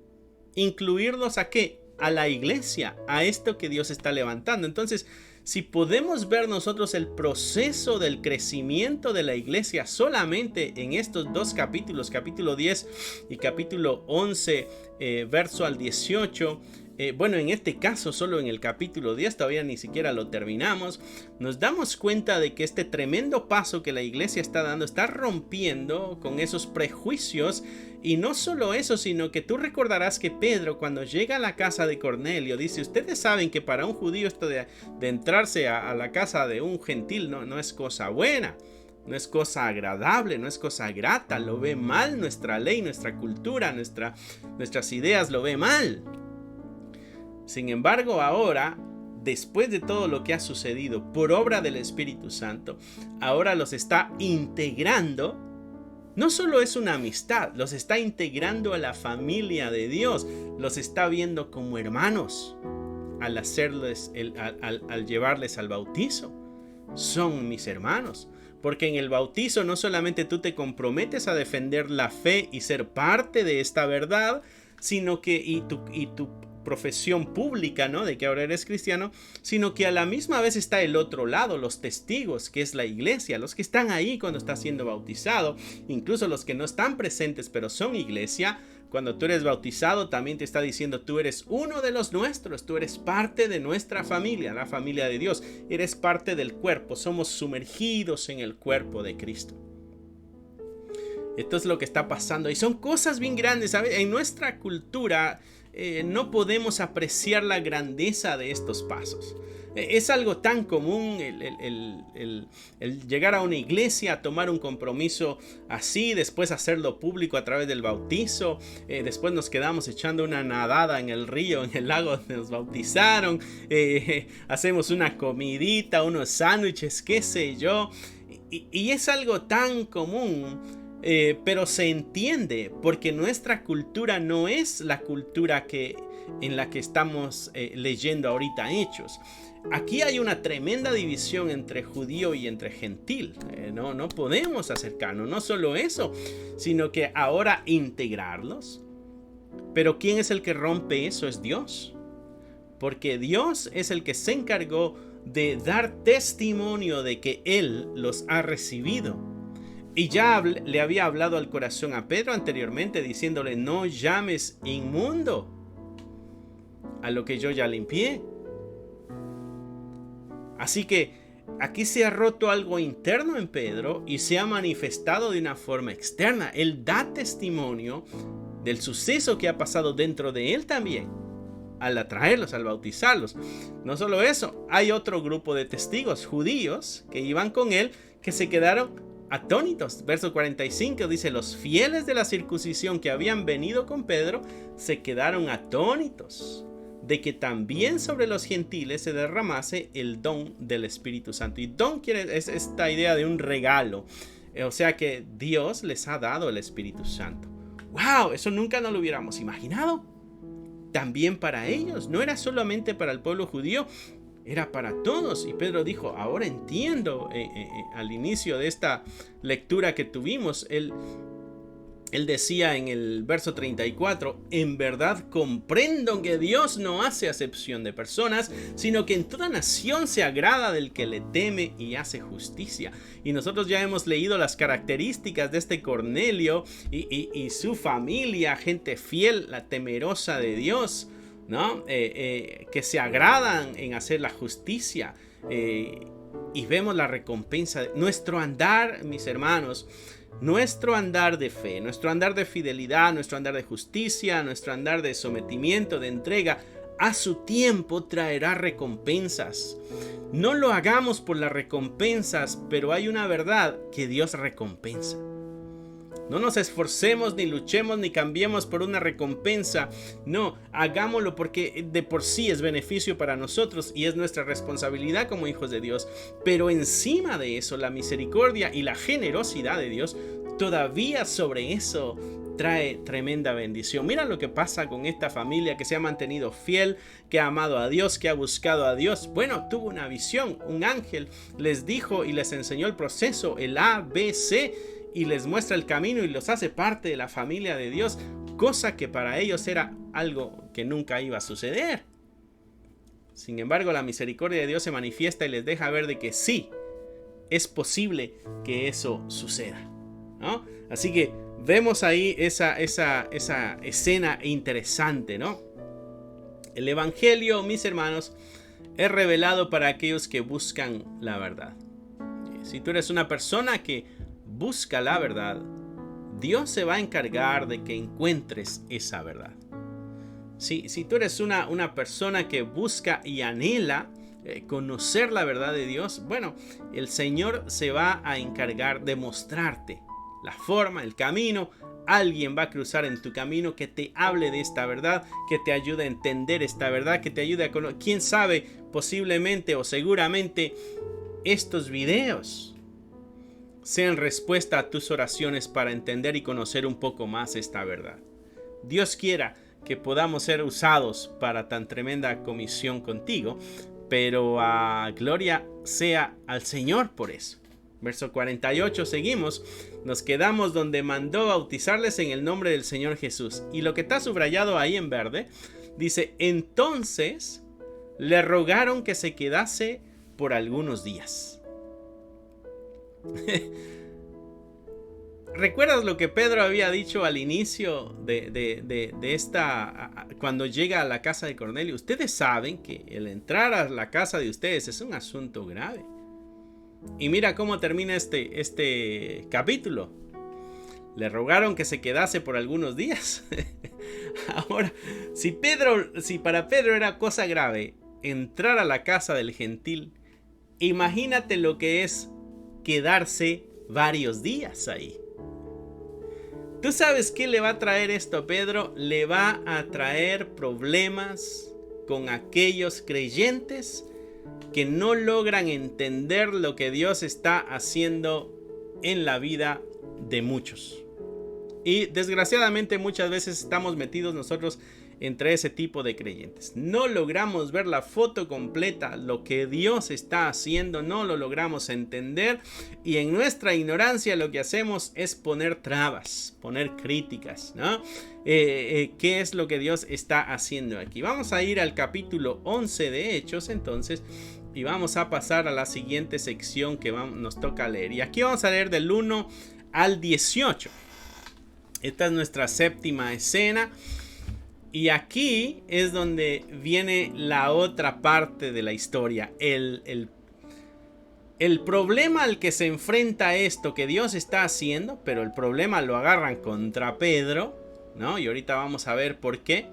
¿Incluirlos a qué? A la iglesia, a esto que Dios está levantando. Entonces, si podemos ver nosotros el proceso del crecimiento de la iglesia solamente en estos dos capítulos, capítulo 10 y capítulo 11, verso al 18, bueno, en este caso solo en el capítulo 10, todavía ni siquiera lo terminamos, nos damos cuenta de que este tremendo paso que la iglesia está dando está rompiendo con esos prejuicios. Y no solo eso, sino que tú recordarás que Pedro, cuando llega a la casa de Cornelio, dice: ustedes saben que para un judío esto de entrarse a la casa de un gentil no es cosa buena, no es cosa agradable, no es cosa grata, lo ve mal nuestra ley, nuestra cultura, nuestras ideas lo ve mal. Sin embargo, ahora, después de todo lo que ha sucedido por obra del Espíritu Santo, ahora los está integrando. No solo es una amistad, los está integrando a la familia de Dios, los está viendo como hermanos al hacerles, al llevarles al bautizo. Son mis hermanos, porque en el bautizo no solamente tú te comprometes a defender la fe y ser parte de esta verdad, sino que y tu profesión pública, ¿no?, de que ahora eres cristiano, sino que a la misma vez está el otro lado, los testigos, que es la iglesia, los que están ahí cuando estás siendo bautizado, incluso los que no están presentes pero son iglesia. Cuando tú eres bautizado también te está diciendo: tú eres uno de los nuestros, tú eres parte de nuestra familia, la familia de Dios, eres parte del cuerpo, somos sumergidos en el cuerpo de Cristo. Esto es lo que está pasando y son cosas bien grandes, ¿sabes? En nuestra cultura no podemos apreciar la grandeza de estos pasos. Es algo tan común el llegar a una iglesia, a tomar un compromiso así, después hacerlo público a través del bautizo, después nos quedamos echando una nadada en el río, en el lago donde nos bautizaron, hacemos una comidita, unos sándwiches, qué sé yo, y es algo tan común. Pero se entiende porque nuestra cultura no es la cultura en la que estamos leyendo ahorita Hechos. Aquí hay una tremenda división entre judío y entre gentil. No podemos acercarnos. No solo eso, sino que ahora integrarlos. Pero ¿quién es el que rompe eso? Es Dios. Porque Dios es el que se encargó de dar testimonio de que Él los ha recibido. Y ya le había hablado al corazón a Pedro anteriormente, diciéndole: no llames inmundo a lo que yo ya limpié. Así que aquí se ha roto algo interno en Pedro y se ha manifestado de una forma externa. Él da testimonio del suceso que ha pasado dentro de él también, al atraerlos, al bautizarlos. No solo eso, hay otro grupo de testigos judíos que iban con él que se quedaron atónitos. Verso 45 dice: los fieles de la circuncisión que habían venido con Pedro se quedaron atónitos de que también sobre los gentiles se derramase el don del Espíritu Santo. Y don es esta idea de un regalo, o sea que Dios les ha dado el Espíritu Santo. ¡Wow! Eso nunca nos lo hubiéramos imaginado. También para ellos, no era solamente para el pueblo judío, era para todos. Y Pedro dijo: ahora entiendo. Al inicio de esta lectura que tuvimos, él decía en el verso 34: en verdad comprendo que Dios no hace acepción de personas, sino que en toda nación se agrada del que le teme y hace justicia. Y nosotros ya hemos leído las características de este Cornelio y su familia, gente fiel, la temerosa de Dios, ¿no? Que se agradan en hacer la justicia, y vemos la recompensa de nuestro andar, mis hermanos. Nuestro andar de fe, nuestro andar de fidelidad, nuestro andar de justicia, nuestro andar de sometimiento, de entrega, a su tiempo traerá recompensas. No lo hagamos por las recompensas, pero hay una verdad: que Dios recompensa. No nos esforcemos, ni luchemos, ni cambiemos por una recompensa. No, hagámoslo porque de por sí es beneficio para nosotros y es nuestra responsabilidad como hijos de Dios. Pero encima de eso, la misericordia y la generosidad de Dios, todavía sobre eso trae tremenda bendición. Mira lo que pasa con esta familia que se ha mantenido fiel, que ha amado a Dios, que ha buscado a Dios. Bueno, tuvo una visión, un ángel les dijo y les enseñó el proceso, el ABC, y les muestra el camino y los hace parte de la familia de Dios, cosa que para ellos era algo que nunca iba a suceder. Sin embargo, la misericordia de Dios se manifiesta y les deja ver de que sí, es posible que eso suceda, ¿no? Así que vemos ahí esa escena interesante, ¿no? El Evangelio, mis hermanos, es revelado para aquellos que buscan la verdad. Si tú eres una persona que busca la verdad, Dios se va a encargar de que encuentres esa verdad. Si tú eres una persona que busca y anhela conocer la verdad de Dios, bueno, el Señor se va a encargar de mostrarte la forma, el camino. Alguien va a cruzar en tu camino que te hable de esta verdad, que te ayude a entender esta verdad, que te ayude a conocer. Quién sabe, posiblemente o seguramente estos videos sean respuesta a tus oraciones para entender y conocer un poco más esta verdad. Dios quiera que podamos ser usados para tan tremenda comisión contigo, pero gloria sea al Señor por eso. Verso 48, seguimos, nos quedamos donde mandó bautizarles en el nombre del Señor Jesús. Y lo que está subrayado ahí en verde, dice, entonces le rogaron que se quedase por algunos días. ¿Recuerdas lo que Pedro había dicho al inicio de esta, cuando llega a la casa de Cornelio? Ustedes saben que el entrar a la casa de ustedes es un asunto grave. Y mira cómo termina este capítulo. Le rogaron que se quedase por algunos días. Ahora, si para Pedro era cosa grave entrar a la casa del gentil, imagínate lo que es quedarse varios días ahí. ¿Tú sabes qué le va a traer esto a Pedro? Le va a traer problemas con aquellos creyentes que no logran entender lo que Dios está haciendo en la vida de muchos. Y desgraciadamente muchas veces estamos metidos nosotros entre ese tipo de creyentes. No logramos ver la foto completa, lo que Dios está haciendo, no lo logramos entender, y en nuestra ignorancia lo que hacemos es poner trabas, poner críticas, ¿no? ¿Qué es lo que Dios está haciendo aquí? Vamos a ir al capítulo 11 de Hechos entonces, y vamos a pasar a la siguiente sección que nos toca leer. Y aquí vamos a leer del 1 al 18. Esta es nuestra séptima escena. Y aquí es donde viene la otra parte de la historia. El problema al que se enfrenta esto que Dios está haciendo, pero el problema lo agarran contra Pedro, ¿no? Y ahorita vamos a ver por qué.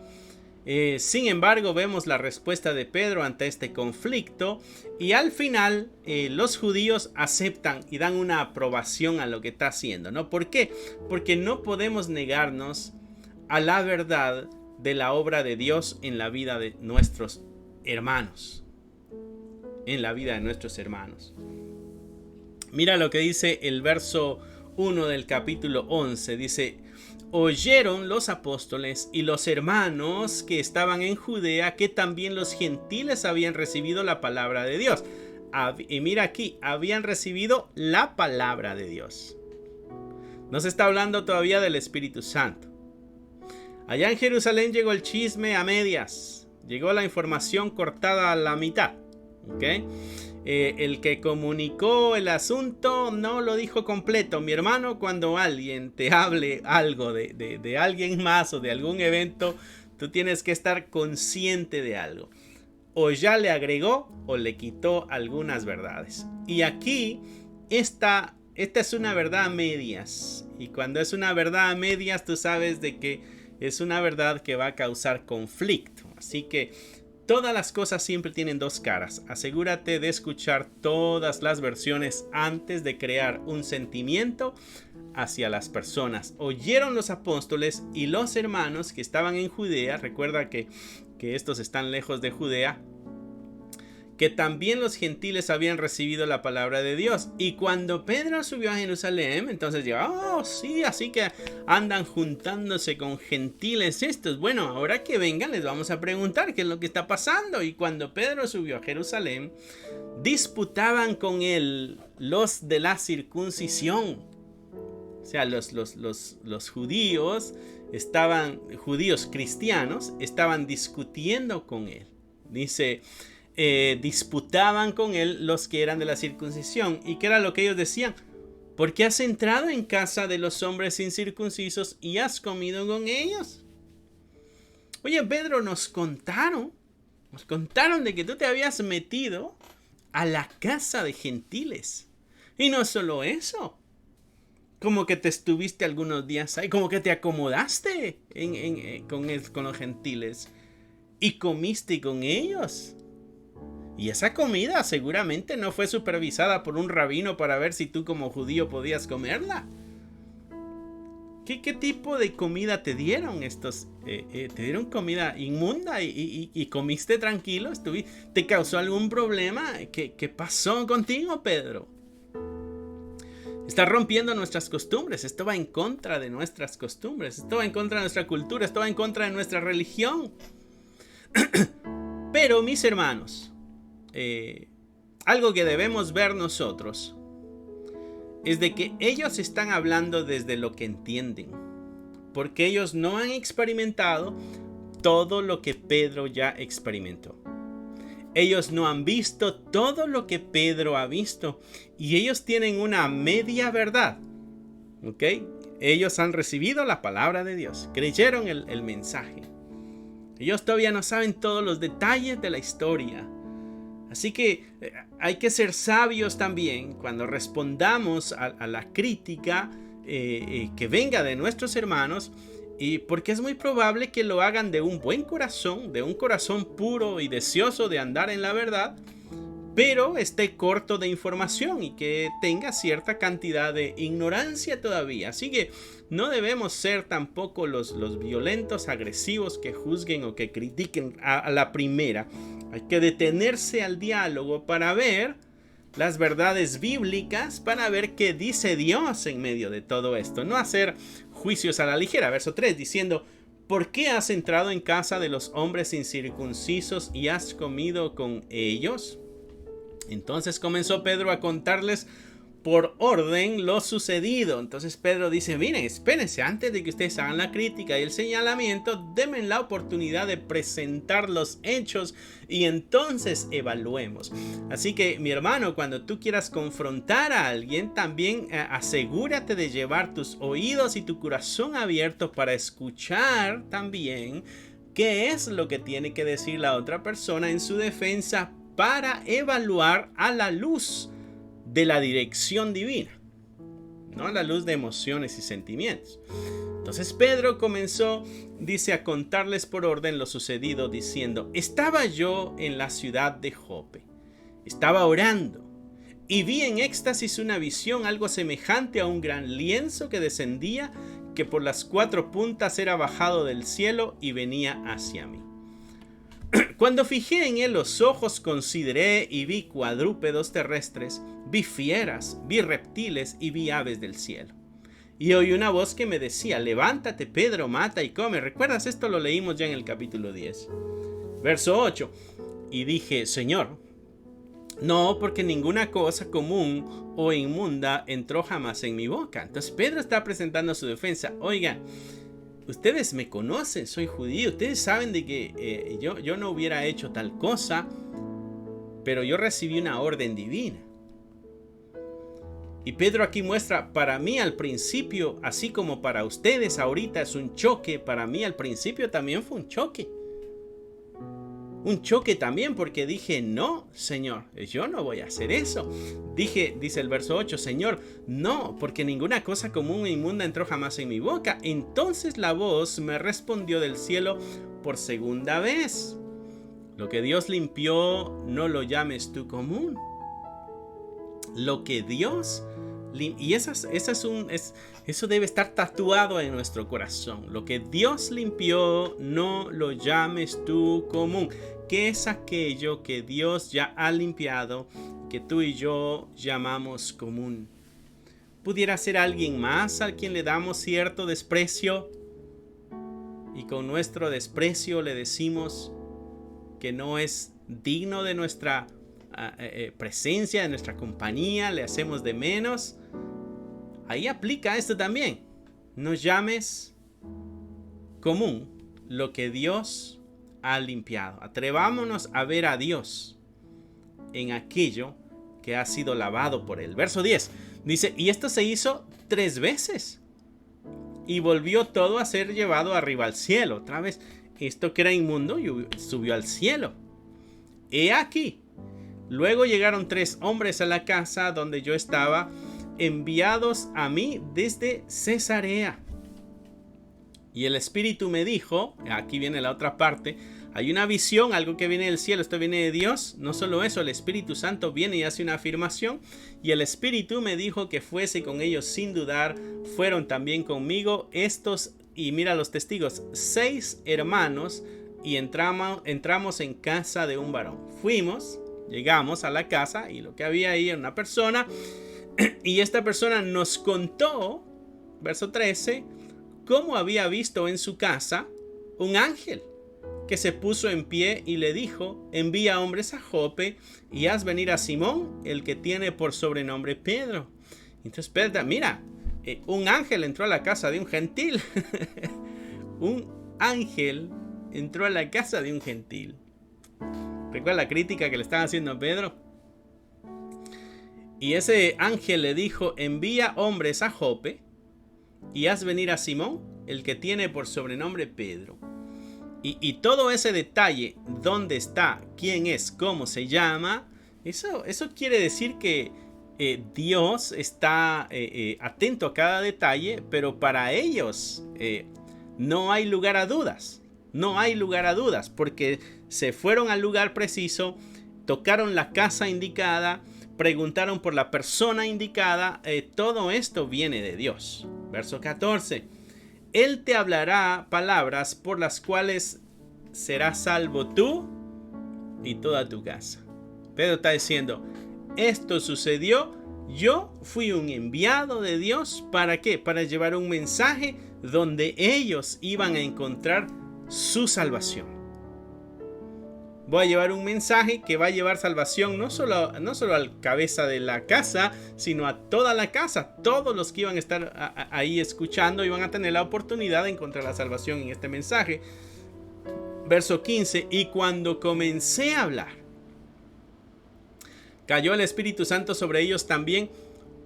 Sin embargo, vemos la respuesta de Pedro ante este conflicto. Y al final, los judíos aceptan y dan una aprobación a lo que está haciendo, ¿no? ¿Por qué? Porque no podemos negarnos a la verdad de la obra de Dios en la vida de nuestros hermanos. En la vida de nuestros hermanos. Mira lo que dice el verso 1 del capítulo 11. Dice: oyeron los apóstoles y los hermanos que estaban en Judea que también los gentiles habían recibido la palabra de Dios. Y mira aquí, habían recibido la palabra de Dios. No se está hablando todavía del Espíritu Santo. Allá en Jerusalén llegó el chisme a medias. Llegó la información cortada a la mitad. ¿Okay? El que comunicó el asunto no lo dijo completo. Mi hermano, cuando alguien te hable algo de alguien más o de algún evento, tú tienes que estar consciente de algo. O ya le agregó o le quitó algunas verdades. Y aquí esta es una verdad a medias. Y cuando es una verdad a medias, tú sabes de que es una verdad que va a causar conflicto. Así que Todas las cosas siempre tienen dos caras. Asegúrate de escuchar todas las versiones antes de crear un sentimiento hacia las personas. Oyeron los apóstoles y los hermanos que estaban en Judea. Recuerda que estos están lejos de Judea, que también los gentiles habían recibido la palabra de Dios. Y cuando Pedro subió a Jerusalén, entonces ya, sí, así que andan juntándose con gentiles estos. Bueno, ahora que vengan les vamos a preguntar qué es lo que está pasando. Y cuando Pedro subió a Jerusalén, disputaban con él los de la circuncisión. O sea, los judíos judíos cristianos, estaban discutiendo con él. Dice, disputaban con él los que eran de la circuncisión. ¿Y qué era lo que ellos decían? ¿Por qué has entrado en casa de los hombres incircuncisos y has comido con ellos? Oye, Pedro, nos contaron de que tú te habías metido a la casa de gentiles. Y no solo eso, como que te estuviste algunos días ahí, como que te acomodaste con los gentiles y comiste con ellos. Y esa comida seguramente no fue supervisada por un rabino para ver si tú como judío podías comerla. ¿Qué tipo de comida te dieron estos? ¿Te dieron comida inmunda y comiste tranquilo? ¿Te causó algún problema? ¿Qué pasó contigo, Pedro? Está rompiendo nuestras costumbres. Esto va en contra de nuestras costumbres. Esto va en contra de nuestra cultura. Esto va en contra de nuestra religión. Pero, mis hermanos, algo que debemos ver nosotros es de que ellos están hablando desde lo que entienden, porque ellos no han experimentado todo lo que Pedro ya experimentó. Ellos no han visto todo lo que Pedro ha visto, y ellos tienen una media verdad. ¿Ok? Ellos han recibido la palabra de Dios, creyeron el mensaje. Ellos todavía no saben todos los detalles de la historia. Así que hay que ser sabios también cuando respondamos a la crítica que venga de nuestros hermanos, y porque es muy probable que lo hagan de un buen corazón, de un corazón puro y deseoso de andar en la verdad, pero esté corto de información y que tenga cierta cantidad de ignorancia todavía. Así que no debemos ser tampoco los violentos, agresivos que juzguen o que critiquen a la primera. Hay que detenerse al diálogo para ver las verdades bíblicas, para ver qué dice Dios en medio de todo esto. No hacer juicios a la ligera. Verso 3 diciendo: ¿por qué has entrado en casa de los hombres incircuncisos y has comido con ellos? Entonces comenzó Pedro a contarles por orden lo sucedido. Entonces Pedro dice: miren, espérense, antes de que ustedes hagan la crítica y el señalamiento, denme la oportunidad de presentar los hechos y entonces evaluemos. Así que, mi hermano, cuando tú quieras confrontar a alguien, también asegúrate de llevar tus oídos y tu corazón abierto para escuchar también qué es lo que tiene que decir la otra persona en su defensa, para evaluar a la luz de la dirección divina, no a la luz de emociones y sentimientos. Entonces Pedro comenzó, dice, a contarles por orden lo sucedido, diciendo: estaba yo en la ciudad de Jope, estaba orando y vi en éxtasis una visión, algo semejante a un gran lienzo que descendía, que por las 4 puntas era bajado del cielo y venía hacia mí. Cuando fijé en él los ojos, consideré y vi cuadrúpedos terrestres, vi fieras, vi reptiles y vi aves del cielo. Y oí una voz que me decía: levántate, Pedro, mata y come. ¿Recuerdas? Esto lo leímos ya en el capítulo 10. Verso 8. Y dije: Señor, no, porque ninguna cosa común o inmunda entró jamás en mi boca. Entonces Pedro está presentando su defensa. Oiga, ustedes me conocen, soy judío, ustedes saben de que yo no hubiera hecho tal cosa, pero yo recibí una orden divina. Y Pedro aquí muestra: para mí al principio, así como para ustedes ahorita es un choque, para mí al principio también fue un choque. Un choque también, porque dije: no, Señor, yo no voy a hacer eso. Dice el verso 8: Señor, no, porque ninguna cosa común e inmunda entró jamás en mi boca. Entonces la voz me respondió del cielo por segunda vez: Lo que Dios limpió, no lo llames tú común. Lo que Dios y eso debe estar tatuado en nuestro corazón. Lo que Dios limpió, no lo llames tú común. ¿Qué es aquello que Dios ya ha limpiado, que tú y yo llamamos común? ¿Pudiera ser alguien más al quien le damos cierto desprecio? Y con nuestro desprecio le decimos que no es digno de nuestra presencia, de nuestra compañía, le hacemos de menos. Ahí aplica esto también. No llames común lo que Dios ha limpiado. Atrevámonos a ver a Dios en aquello que ha sido lavado por él. Verso 10 dice: y esto se hizo 3 veces y volvió todo a ser llevado arriba al cielo. Otra vez, esto que era inmundo subió al cielo. He aquí, luego llegaron 3 hombres a la casa donde yo estaba, enviados a mí desde Cesarea. Y el Espíritu me dijo, aquí viene la otra parte, hay una visión, algo que viene del cielo, esto viene de Dios. No solo eso, el Espíritu Santo viene y hace una afirmación. Y el Espíritu me dijo que fuese con ellos sin dudar. Fueron también conmigo estos, y mira los testigos, 6 hermanos, y entramos en casa de un varón. Llegamos a la casa, y lo que había ahí era una persona, y esta persona nos contó, verso 13, cómo había visto en su casa un ángel que se puso en pie y le dijo: envía hombres a Jope y haz venir a Simón, el que tiene por sobrenombre Pedro. Entonces Pedro, mira, un ángel entró a la casa de un gentil. Un ángel entró a la casa de un gentil. ¿Recuerda la crítica que le estaban haciendo a Pedro? Y ese ángel le dijo: envía hombres a Jope y haz venir a Simón, el que tiene por sobrenombre Pedro. Y todo ese detalle, dónde está, quién es, cómo se llama, eso quiere decir que Dios está atento a cada detalle, pero para ellos no hay lugar a dudas. No hay lugar a dudas, porque se fueron al lugar preciso, tocaron la casa indicada, preguntaron por la persona indicada. Todo esto viene de Dios. Verso 14. Él te hablará palabras por las cuales serás salvo tú y toda tu casa. Pedro está diciendo: esto sucedió, yo fui un enviado de Dios. ¿Para qué? Para llevar un mensaje donde ellos iban a encontrar su salvación. Voy a llevar un mensaje que va a llevar salvación no solo al cabeza de la casa, sino a toda la casa. Todos los que iban a estar ahí escuchando iban a tener la oportunidad de encontrar la salvación en este mensaje. Verso 15. Y cuando comencé a hablar, cayó el Espíritu Santo sobre ellos también,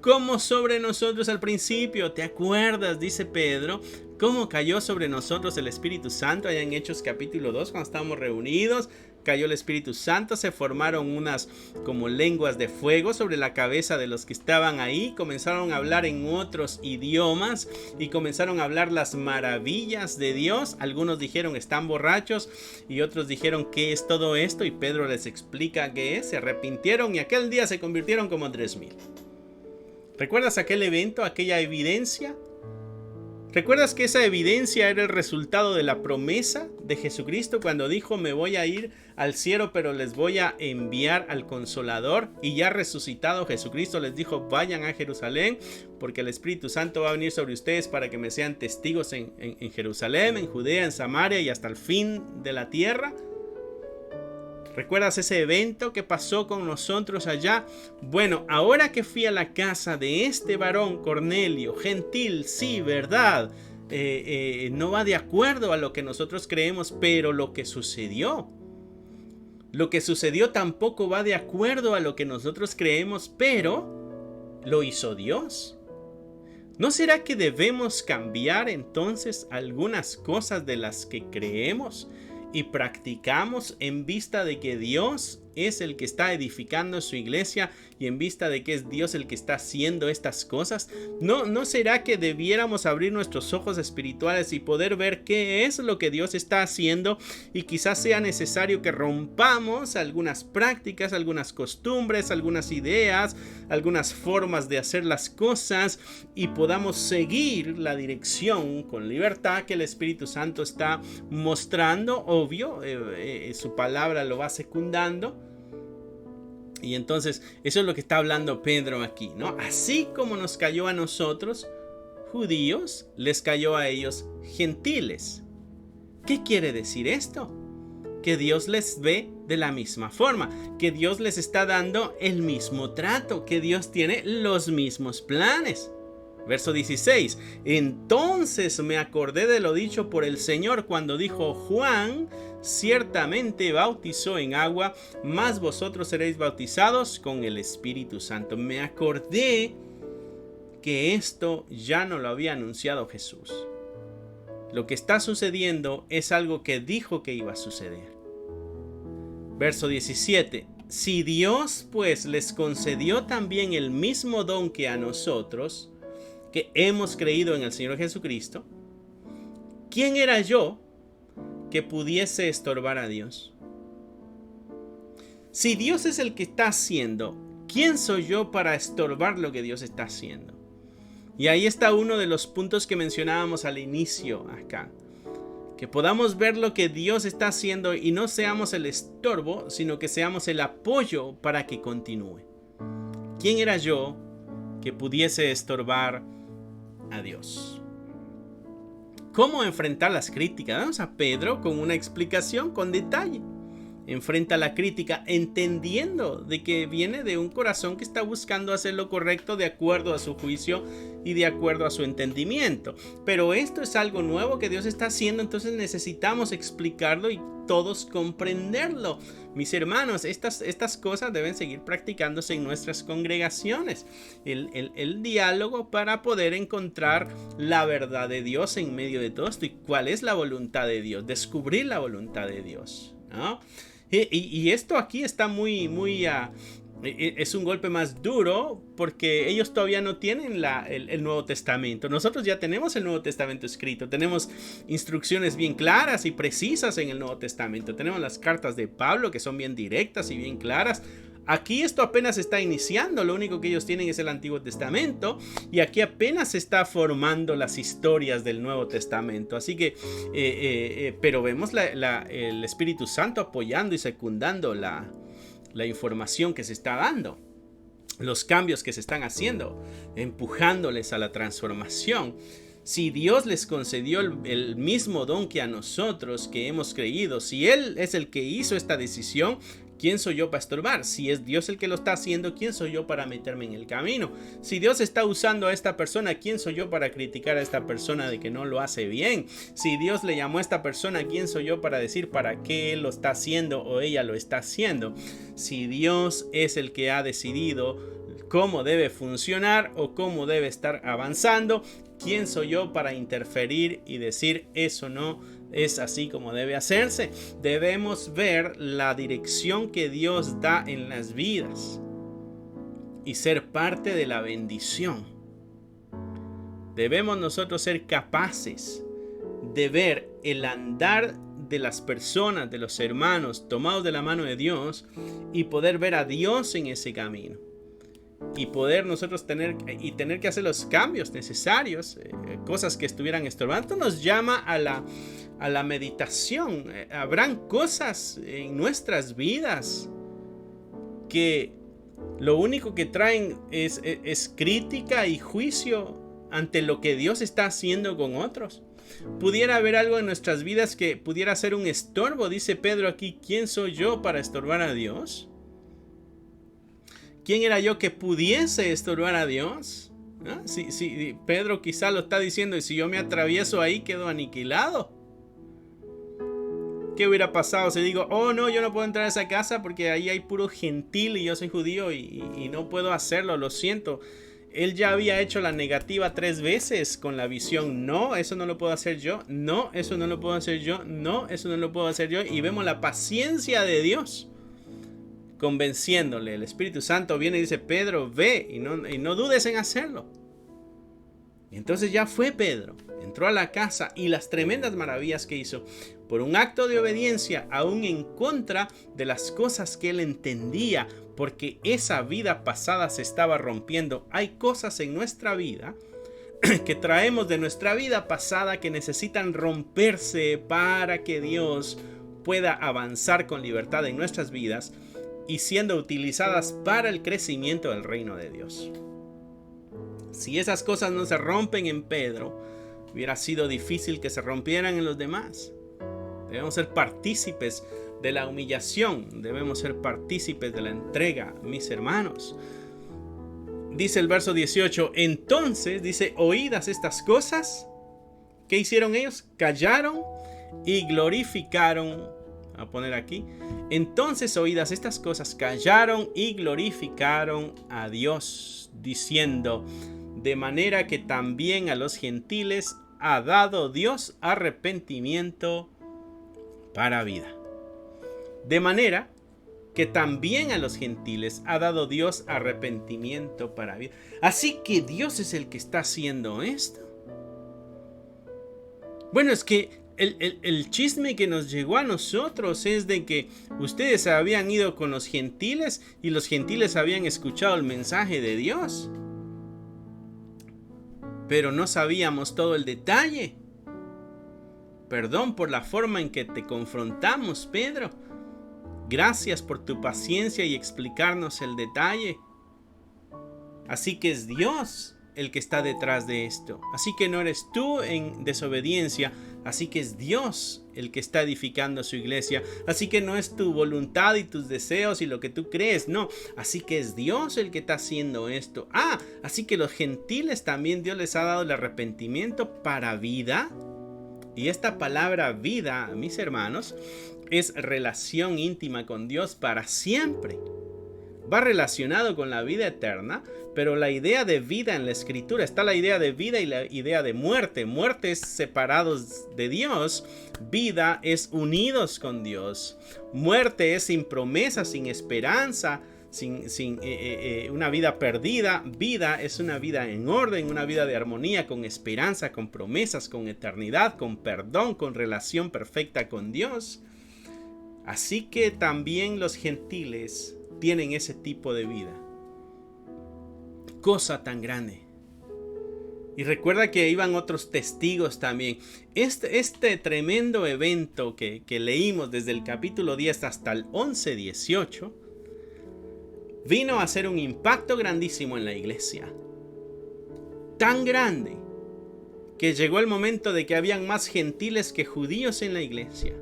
como sobre nosotros al principio. ¿Te acuerdas? Dice Pedro, cómo cayó sobre nosotros el Espíritu Santo allá en Hechos capítulo 2, cuando estábamos reunidos. Cayó el Espíritu Santo, se formaron unas como lenguas de fuego sobre la cabeza de los que estaban ahí. Comenzaron a hablar en otros idiomas y comenzaron a hablar las maravillas de Dios. Algunos dijeron: están borrachos, y otros dijeron: ¿qué es todo esto? Y Pedro les explica qué es. Se arrepintieron y aquel día se convirtieron como 3,000. ¿Recuerdas aquel evento, aquella evidencia? ¿Recuerdas que esa evidencia era el resultado de la promesa de Jesucristo cuando dijo: me voy a ir al cielo, pero les voy a enviar al Consolador? Y ya resucitado Jesucristo les dijo: vayan a Jerusalén, porque el Espíritu Santo va a venir sobre ustedes para que me sean testigos en Jerusalén, en Judea, en Samaria y hasta el fin de la tierra. ¿Recuerdas ese evento que pasó con nosotros allá? Bueno, ahora que fui a la casa de este varón Cornelio, gentil, sí, verdad, no va de acuerdo a lo que nosotros creemos, pero lo que sucedió tampoco va de acuerdo a lo que nosotros creemos, pero lo hizo Dios. ¿No será que debemos cambiar entonces algunas cosas de las que creemos y practicamos en vista de que Dios es el que está edificando su iglesia y en vista de que es Dios el que está haciendo estas cosas? ¿No será que debiéramos abrir nuestros ojos espirituales y poder ver qué es lo que Dios está haciendo? Y quizás sea necesario que rompamos algunas prácticas, algunas costumbres, algunas ideas, algunas formas de hacer las cosas y podamos seguir la dirección con libertad que el Espíritu Santo está mostrando. Obvio, su palabra lo va secundando. Y entonces eso es lo que está hablando Pedro aquí, ¿no? Así como nos cayó a nosotros, judíos, les cayó a ellos, gentiles. ¿Qué quiere decir esto? Que Dios les ve de la misma forma, que Dios les está dando el mismo trato, que Dios tiene los mismos planes. Verso 16. Entonces me acordé de lo dicho por el Señor cuando dijo: Juan ciertamente bautizó en agua, mas vosotros seréis bautizados con el Espíritu Santo. Me acordé que esto ya no lo había anunciado Jesús. Lo que está sucediendo es algo que dijo que iba a suceder. Verso 17. Si Dios pues les concedió también el mismo don que a nosotros, que hemos creído en el Señor Jesucristo, ¿quién era yo que pudiese estorbar a Dios? Si Dios es el que está haciendo, ¿quién soy yo para estorbar lo que Dios está haciendo? Y ahí está uno de los puntos que mencionábamos al inicio acá. Que podamos ver lo que Dios está haciendo y no seamos el estorbo, sino que seamos el apoyo para que continúe. ¿Quién era yo que pudiese estorbar a Dios? ¿Cómo enfrentar las críticas? Vamos a Pedro con una explicación con detalle. Enfrenta la crítica entendiendo de que viene de un corazón que está buscando hacer lo correcto de acuerdo a su juicio y de acuerdo a su entendimiento. Pero esto es algo nuevo que Dios está haciendo, entonces necesitamos explicarlo y todos comprenderlo. Mis hermanos, estas cosas deben seguir practicándose en nuestras congregaciones. El diálogo para poder encontrar la verdad de Dios en medio de todo esto. ¿Y cuál es la voluntad de Dios? Descubrir la voluntad de Dios, ¿no? Y esto aquí está es un golpe más duro porque ellos todavía no tienen el Nuevo Testamento. Nosotros ya tenemos el Nuevo Testamento escrito. Tenemos instrucciones bien claras y precisas en el Nuevo Testamento. Tenemos las cartas de Pablo que son bien directas y bien claras. Aquí esto apenas está iniciando, lo único que ellos tienen es el Antiguo Testamento y aquí apenas se está formando las historias del Nuevo Testamento. Así que, pero vemos el Espíritu Santo apoyando y secundando la información que se está dando, los cambios que se están haciendo, empujándoles a la transformación. Si Dios les concedió el mismo don que a nosotros que hemos creído, si Él es el que hizo esta decisión, ¿quién soy yo para estorbar? Si es Dios el que lo está haciendo, ¿quién soy yo para meterme en el camino? Si Dios está usando a esta persona, ¿quién soy yo para criticar a esta persona de que no lo hace bien? Si Dios le llamó a esta persona, ¿quién soy yo para decir para qué Él lo está haciendo o ella lo está haciendo? Si Dios es el que ha decidido cómo debe funcionar o cómo debe estar avanzando, ¿quién soy yo para interferir y decir eso no es así como debe hacerse? Debemos ver la dirección que Dios da en las vidas y ser parte de la bendición. Debemos nosotros ser capaces de ver el andar de las personas, de los hermanos tomados de la mano de Dios y poder ver a Dios en ese camino. Y poder nosotros tener que hacer los cambios necesarios, cosas que estuvieran estorbando. Esto nos llama a la meditación. Habrán cosas en nuestras vidas que lo único que traen es crítica y juicio ante lo que Dios está haciendo con otros. Pudiera haber algo en nuestras vidas que pudiera ser un estorbo. Dice Pedro aquí: ¿quién soy yo para estorbar a Dios? ¿Quién era yo que pudiese estorbar a Dios? ¿Ah? Si Pedro quizá lo está diciendo, y si yo me atravieso ahí quedo aniquilado. ¿Qué hubiera pasado si digo: oh no, yo no puedo entrar a esa casa porque ahí hay puro gentil y yo soy judío y no puedo hacerlo, lo siento? Él ya había hecho la negativa 3 veces con la visión. No, eso no lo puedo hacer yo. No, eso no lo puedo hacer yo. No, eso no lo puedo hacer yo. Y vemos la paciencia de Dios convenciéndole. El Espíritu Santo viene y dice: Pedro, ve y no dudes en hacerlo. Y entonces ya fue Pedro, entró a la casa, y las tremendas maravillas que hizo por un acto de obediencia, aún en contra de las cosas que él entendía, porque esa vida pasada se estaba rompiendo. Hay cosas en nuestra vida que traemos de nuestra vida pasada que necesitan romperse para que Dios pueda avanzar con libertad en nuestras vidas y siendo utilizadas para el crecimiento del reino de Dios. Si esas cosas no se rompen en Pedro, hubiera sido difícil que se rompieran en los demás. Debemos ser partícipes de la humillación, debemos ser partícipes de la entrega, mis hermanos. Dice el verso 18, entonces, dice, oídas estas cosas, ¿qué hicieron ellos? Callaron y glorificaron. A poner aquí. Entonces, oídas estas cosas, callaron y glorificaron a Dios, diciendo: de manera que también a los gentiles ha dado Dios arrepentimiento para vida. De manera que también a los gentiles ha dado Dios arrepentimiento para vida. Así que Dios es el que está haciendo esto. Bueno, es que el chisme que nos llegó a nosotros es de que ustedes habían ido con los gentiles y los gentiles habían escuchado el mensaje de Dios. Pero no sabíamos todo el detalle. Perdón por la forma en que te confrontamos, Pedro. Gracias por tu paciencia y explicarnos el detalle. Así que es Dios el que está detrás de esto. Así que no eres tú en desobediencia. Así que es Dios el que está edificando su iglesia. Así que no es tu voluntad y tus deseos y lo que tú crees. No. Así que es Dios el que está haciendo esto. Así que los gentiles también Dios les ha dado el arrepentimiento para vida. Y esta palabra vida, mis hermanos, es relación íntima con Dios para siempre. Va relacionado con la vida eterna, pero la idea de vida en la escritura está la idea de vida y la idea de muerte. Muerte es separados de Dios, vida es unidos con Dios. Muerte es sin promesa, sin esperanza, sin una vida perdida. Vida es una vida en orden, una vida de armonía, con esperanza, con promesas, con eternidad, con perdón, con relación perfecta con Dios. Así que también los gentiles tienen ese tipo de vida. Cosa tan grande. Y recuerda que iban otros testigos también. Este tremendo evento que leímos desde el capítulo 10 hasta el 11-18 vino a hacer un impacto grandísimo en la iglesia. Tan grande que llegó el momento de que habían más gentiles que judíos en la iglesia.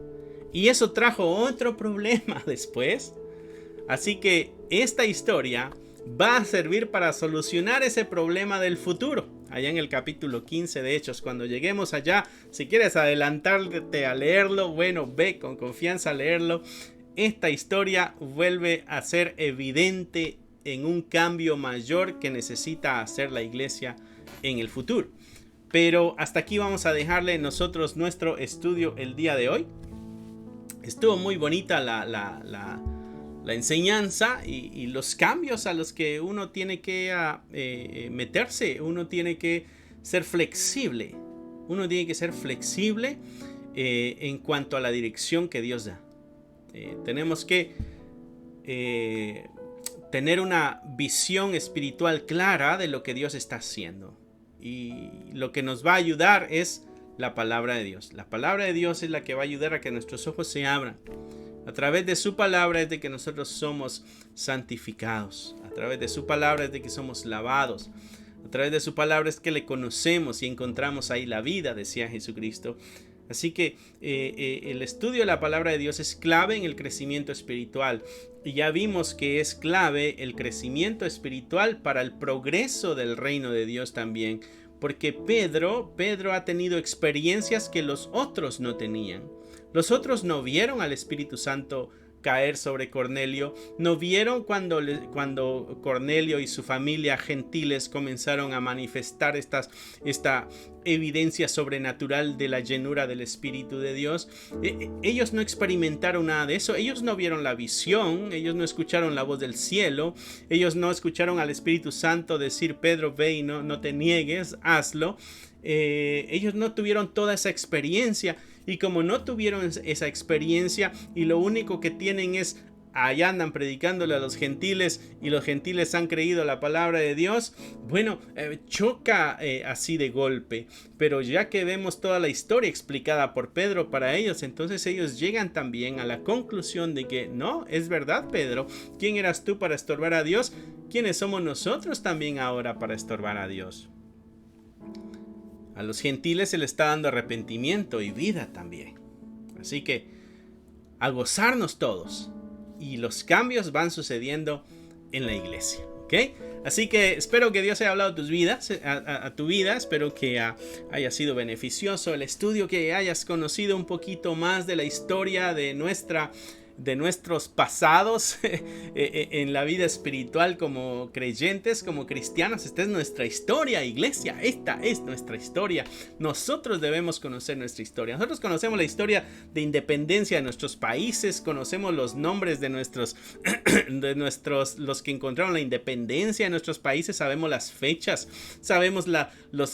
Y eso trajo otro problema después. Así que esta historia va a servir para solucionar ese problema del futuro. Allá en el capítulo 15 de Hechos, cuando lleguemos allá, si quieres adelantarte a leerlo, bueno, ve con confianza a leerlo. Esta historia vuelve a ser evidente en un cambio mayor que necesita hacer la iglesia en el futuro. Pero hasta aquí vamos a dejarle nosotros nuestro estudio el día de hoy. Estuvo muy bonita la enseñanza y los cambios a los que uno tiene que meterse. Uno tiene que ser flexible. Uno tiene que ser flexible en cuanto a la dirección que Dios da. Tenemos que tener una visión espiritual clara de lo que Dios está haciendo. Y lo que nos va a ayudar es la palabra de Dios. La palabra de Dios es la que va a ayudar a que nuestros ojos se abran. A través de su palabra es de que nosotros somos santificados. A través de su palabra es de que somos lavados. A través de su palabra es que le conocemos y encontramos ahí la vida, decía Jesucristo. Así que el estudio de la palabra de Dios es clave en el crecimiento espiritual. Y ya vimos que es clave el crecimiento espiritual para el progreso del reino de Dios también. Porque Pedro ha tenido experiencias que los otros no tenían. Los otros no vieron al Espíritu Santo caer sobre Cornelio. ¿No vieron cuando Cornelio y su familia gentiles comenzaron a manifestar esta evidencia sobrenatural de la llenura del Espíritu de Dios? Ellos no experimentaron nada de eso. Ellos no vieron la visión. Ellos no escucharon la voz del cielo. Ellos no escucharon al Espíritu Santo decir: Pedro, ve y no te niegues, hazlo. Ellos no tuvieron toda esa experiencia, y como no tuvieron esa experiencia y lo único que tienen es: allá andan predicándole a los gentiles y los gentiles han creído la palabra de Dios, bueno, choca así de golpe. Pero ya que vemos toda la historia explicada por Pedro para ellos, entonces ellos llegan también a la conclusión de que no, es verdad, Pedro, ¿quién eras tú para estorbar a Dios? ¿Quiénes somos nosotros también ahora para estorbar a Dios? A los gentiles se les está dando arrepentimiento y vida también. Así que a gozarnos todos. Y los cambios van sucediendo en la iglesia. ¿Ok? Así que espero que Dios haya hablado a tus vidas, a tu vida. Espero que haya sido beneficioso el estudio, que hayas conocido un poquito más de la historia de nuestros pasados en la vida espiritual como creyentes, como cristianos. Esta es nuestra historia, iglesia. Esta es nuestra historia. Nosotros debemos conocer nuestra historia. Nosotros conocemos la historia de independencia de nuestros países, conocemos los nombres de los que encontraron la independencia de nuestros países, sabemos las fechas, sabemos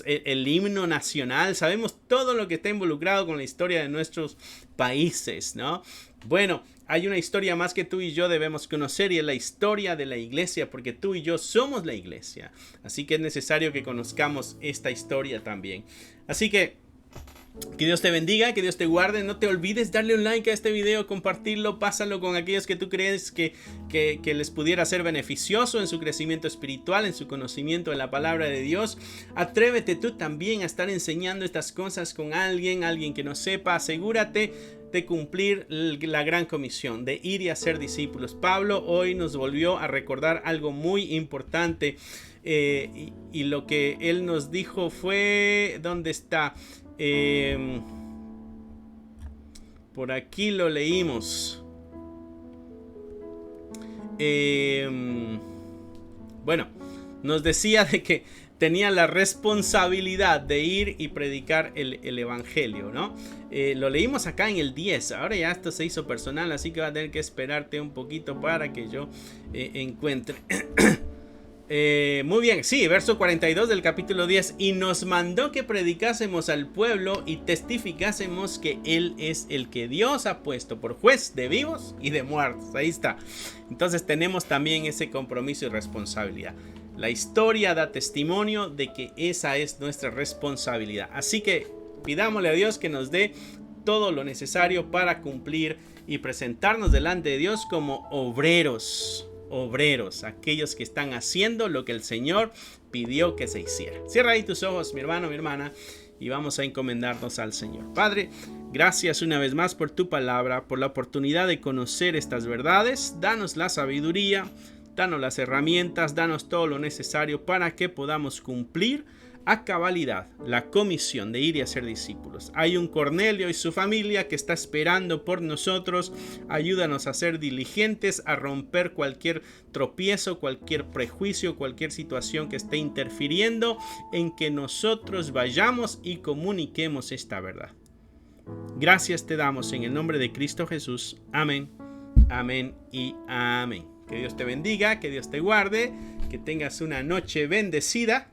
el himno nacional, sabemos todo lo que está involucrado con la historia de nuestros países, ¿no? Bueno, hay una historia más que tú y yo debemos conocer, y es la historia de la iglesia, porque tú y yo somos la iglesia. Así que es necesario que conozcamos esta historia también. Así que Dios te bendiga, que Dios te guarde. No te olvides darle un like a este video, compartirlo, pásalo con aquellos que tú crees que les pudiera ser beneficioso en su crecimiento espiritual, en su conocimiento de la palabra de Dios. Atrévete tú también a estar enseñando estas cosas con alguien que no sepa. Asegúrate de cumplir la gran comisión, de ir y hacer discípulos. Pablo hoy nos volvió a recordar algo muy importante, y lo que él nos dijo fue, ¿dónde está? Por aquí lo leímos. Bueno, nos decía de que tenía la responsabilidad de ir y predicar el evangelio, ¿no? Lo leímos acá en el 10. Ahora ya esto se hizo personal, así que va a tener que esperarte un poquito para que yo encuentre. Muy bien, sí, verso 42 del capítulo 10. Y nos mandó que predicásemos al pueblo y testificásemos que Él es el que Dios ha puesto por juez de vivos y de muertos. Ahí está. Entonces tenemos también ese compromiso y responsabilidad. La historia da testimonio de que esa es nuestra responsabilidad. Así que pidámosle a Dios que nos dé todo lo necesario para cumplir y presentarnos delante de Dios como obreros, aquellos que están haciendo lo que el Señor pidió que se hiciera. Cierra ahí tus ojos, mi hermano, mi hermana, y vamos a encomendarnos al Señor. Padre, gracias una vez más por tu palabra, por la oportunidad de conocer estas verdades. Danos la sabiduría, danos las herramientas, danos todo lo necesario para que podamos cumplir a cabalidad la comisión de ir y hacer discípulos. Hay un Cornelio y su familia que está esperando por nosotros. Ayúdanos a ser diligentes, a romper cualquier tropiezo, cualquier prejuicio, cualquier situación que esté interfiriendo en que nosotros vayamos y comuniquemos esta verdad. Gracias te damos en el nombre de Cristo Jesús. Amén, amén y amén. Que Dios te bendiga, que Dios te guarde, que tengas una noche bendecida.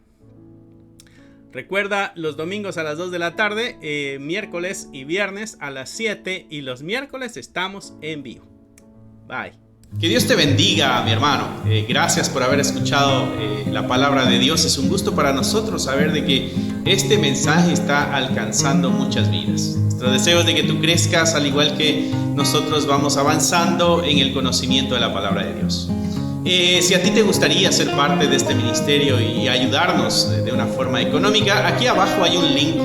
Recuerda, los domingos a las 2 de la tarde, miércoles y viernes a las 7, y los miércoles estamos en vivo. Bye. Que Dios te bendiga, mi hermano. Gracias por haber escuchado la palabra de Dios. Es un gusto para nosotros saber de que este mensaje está alcanzando muchas vidas. Nuestro deseo es de que tú crezcas al igual que nosotros vamos avanzando en el conocimiento de la palabra de Dios. Si a ti te gustaría ser parte de este ministerio y ayudarnos de una forma económica, aquí abajo hay un link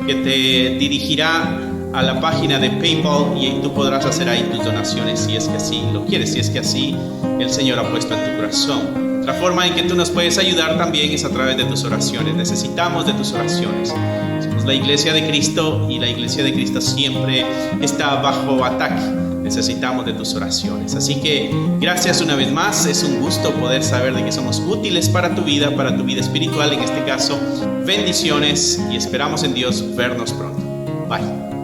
que te dirigirá a la página de PayPal, y tú podrás hacer ahí tus donaciones si es que así lo quieres, si es que así el Señor ha puesto en tu corazón. Otra forma en que tú nos puedes ayudar también es a través de tus oraciones. Necesitamos de tus oraciones. Somos la Iglesia de Cristo, y la Iglesia de Cristo siempre está bajo ataque. necesitamos de tus oraciones. Así que gracias una vez más, es un gusto poder saber de que somos útiles para tu vida espiritual en este caso. Bendiciones y esperamos en Dios vernos pronto. Bye.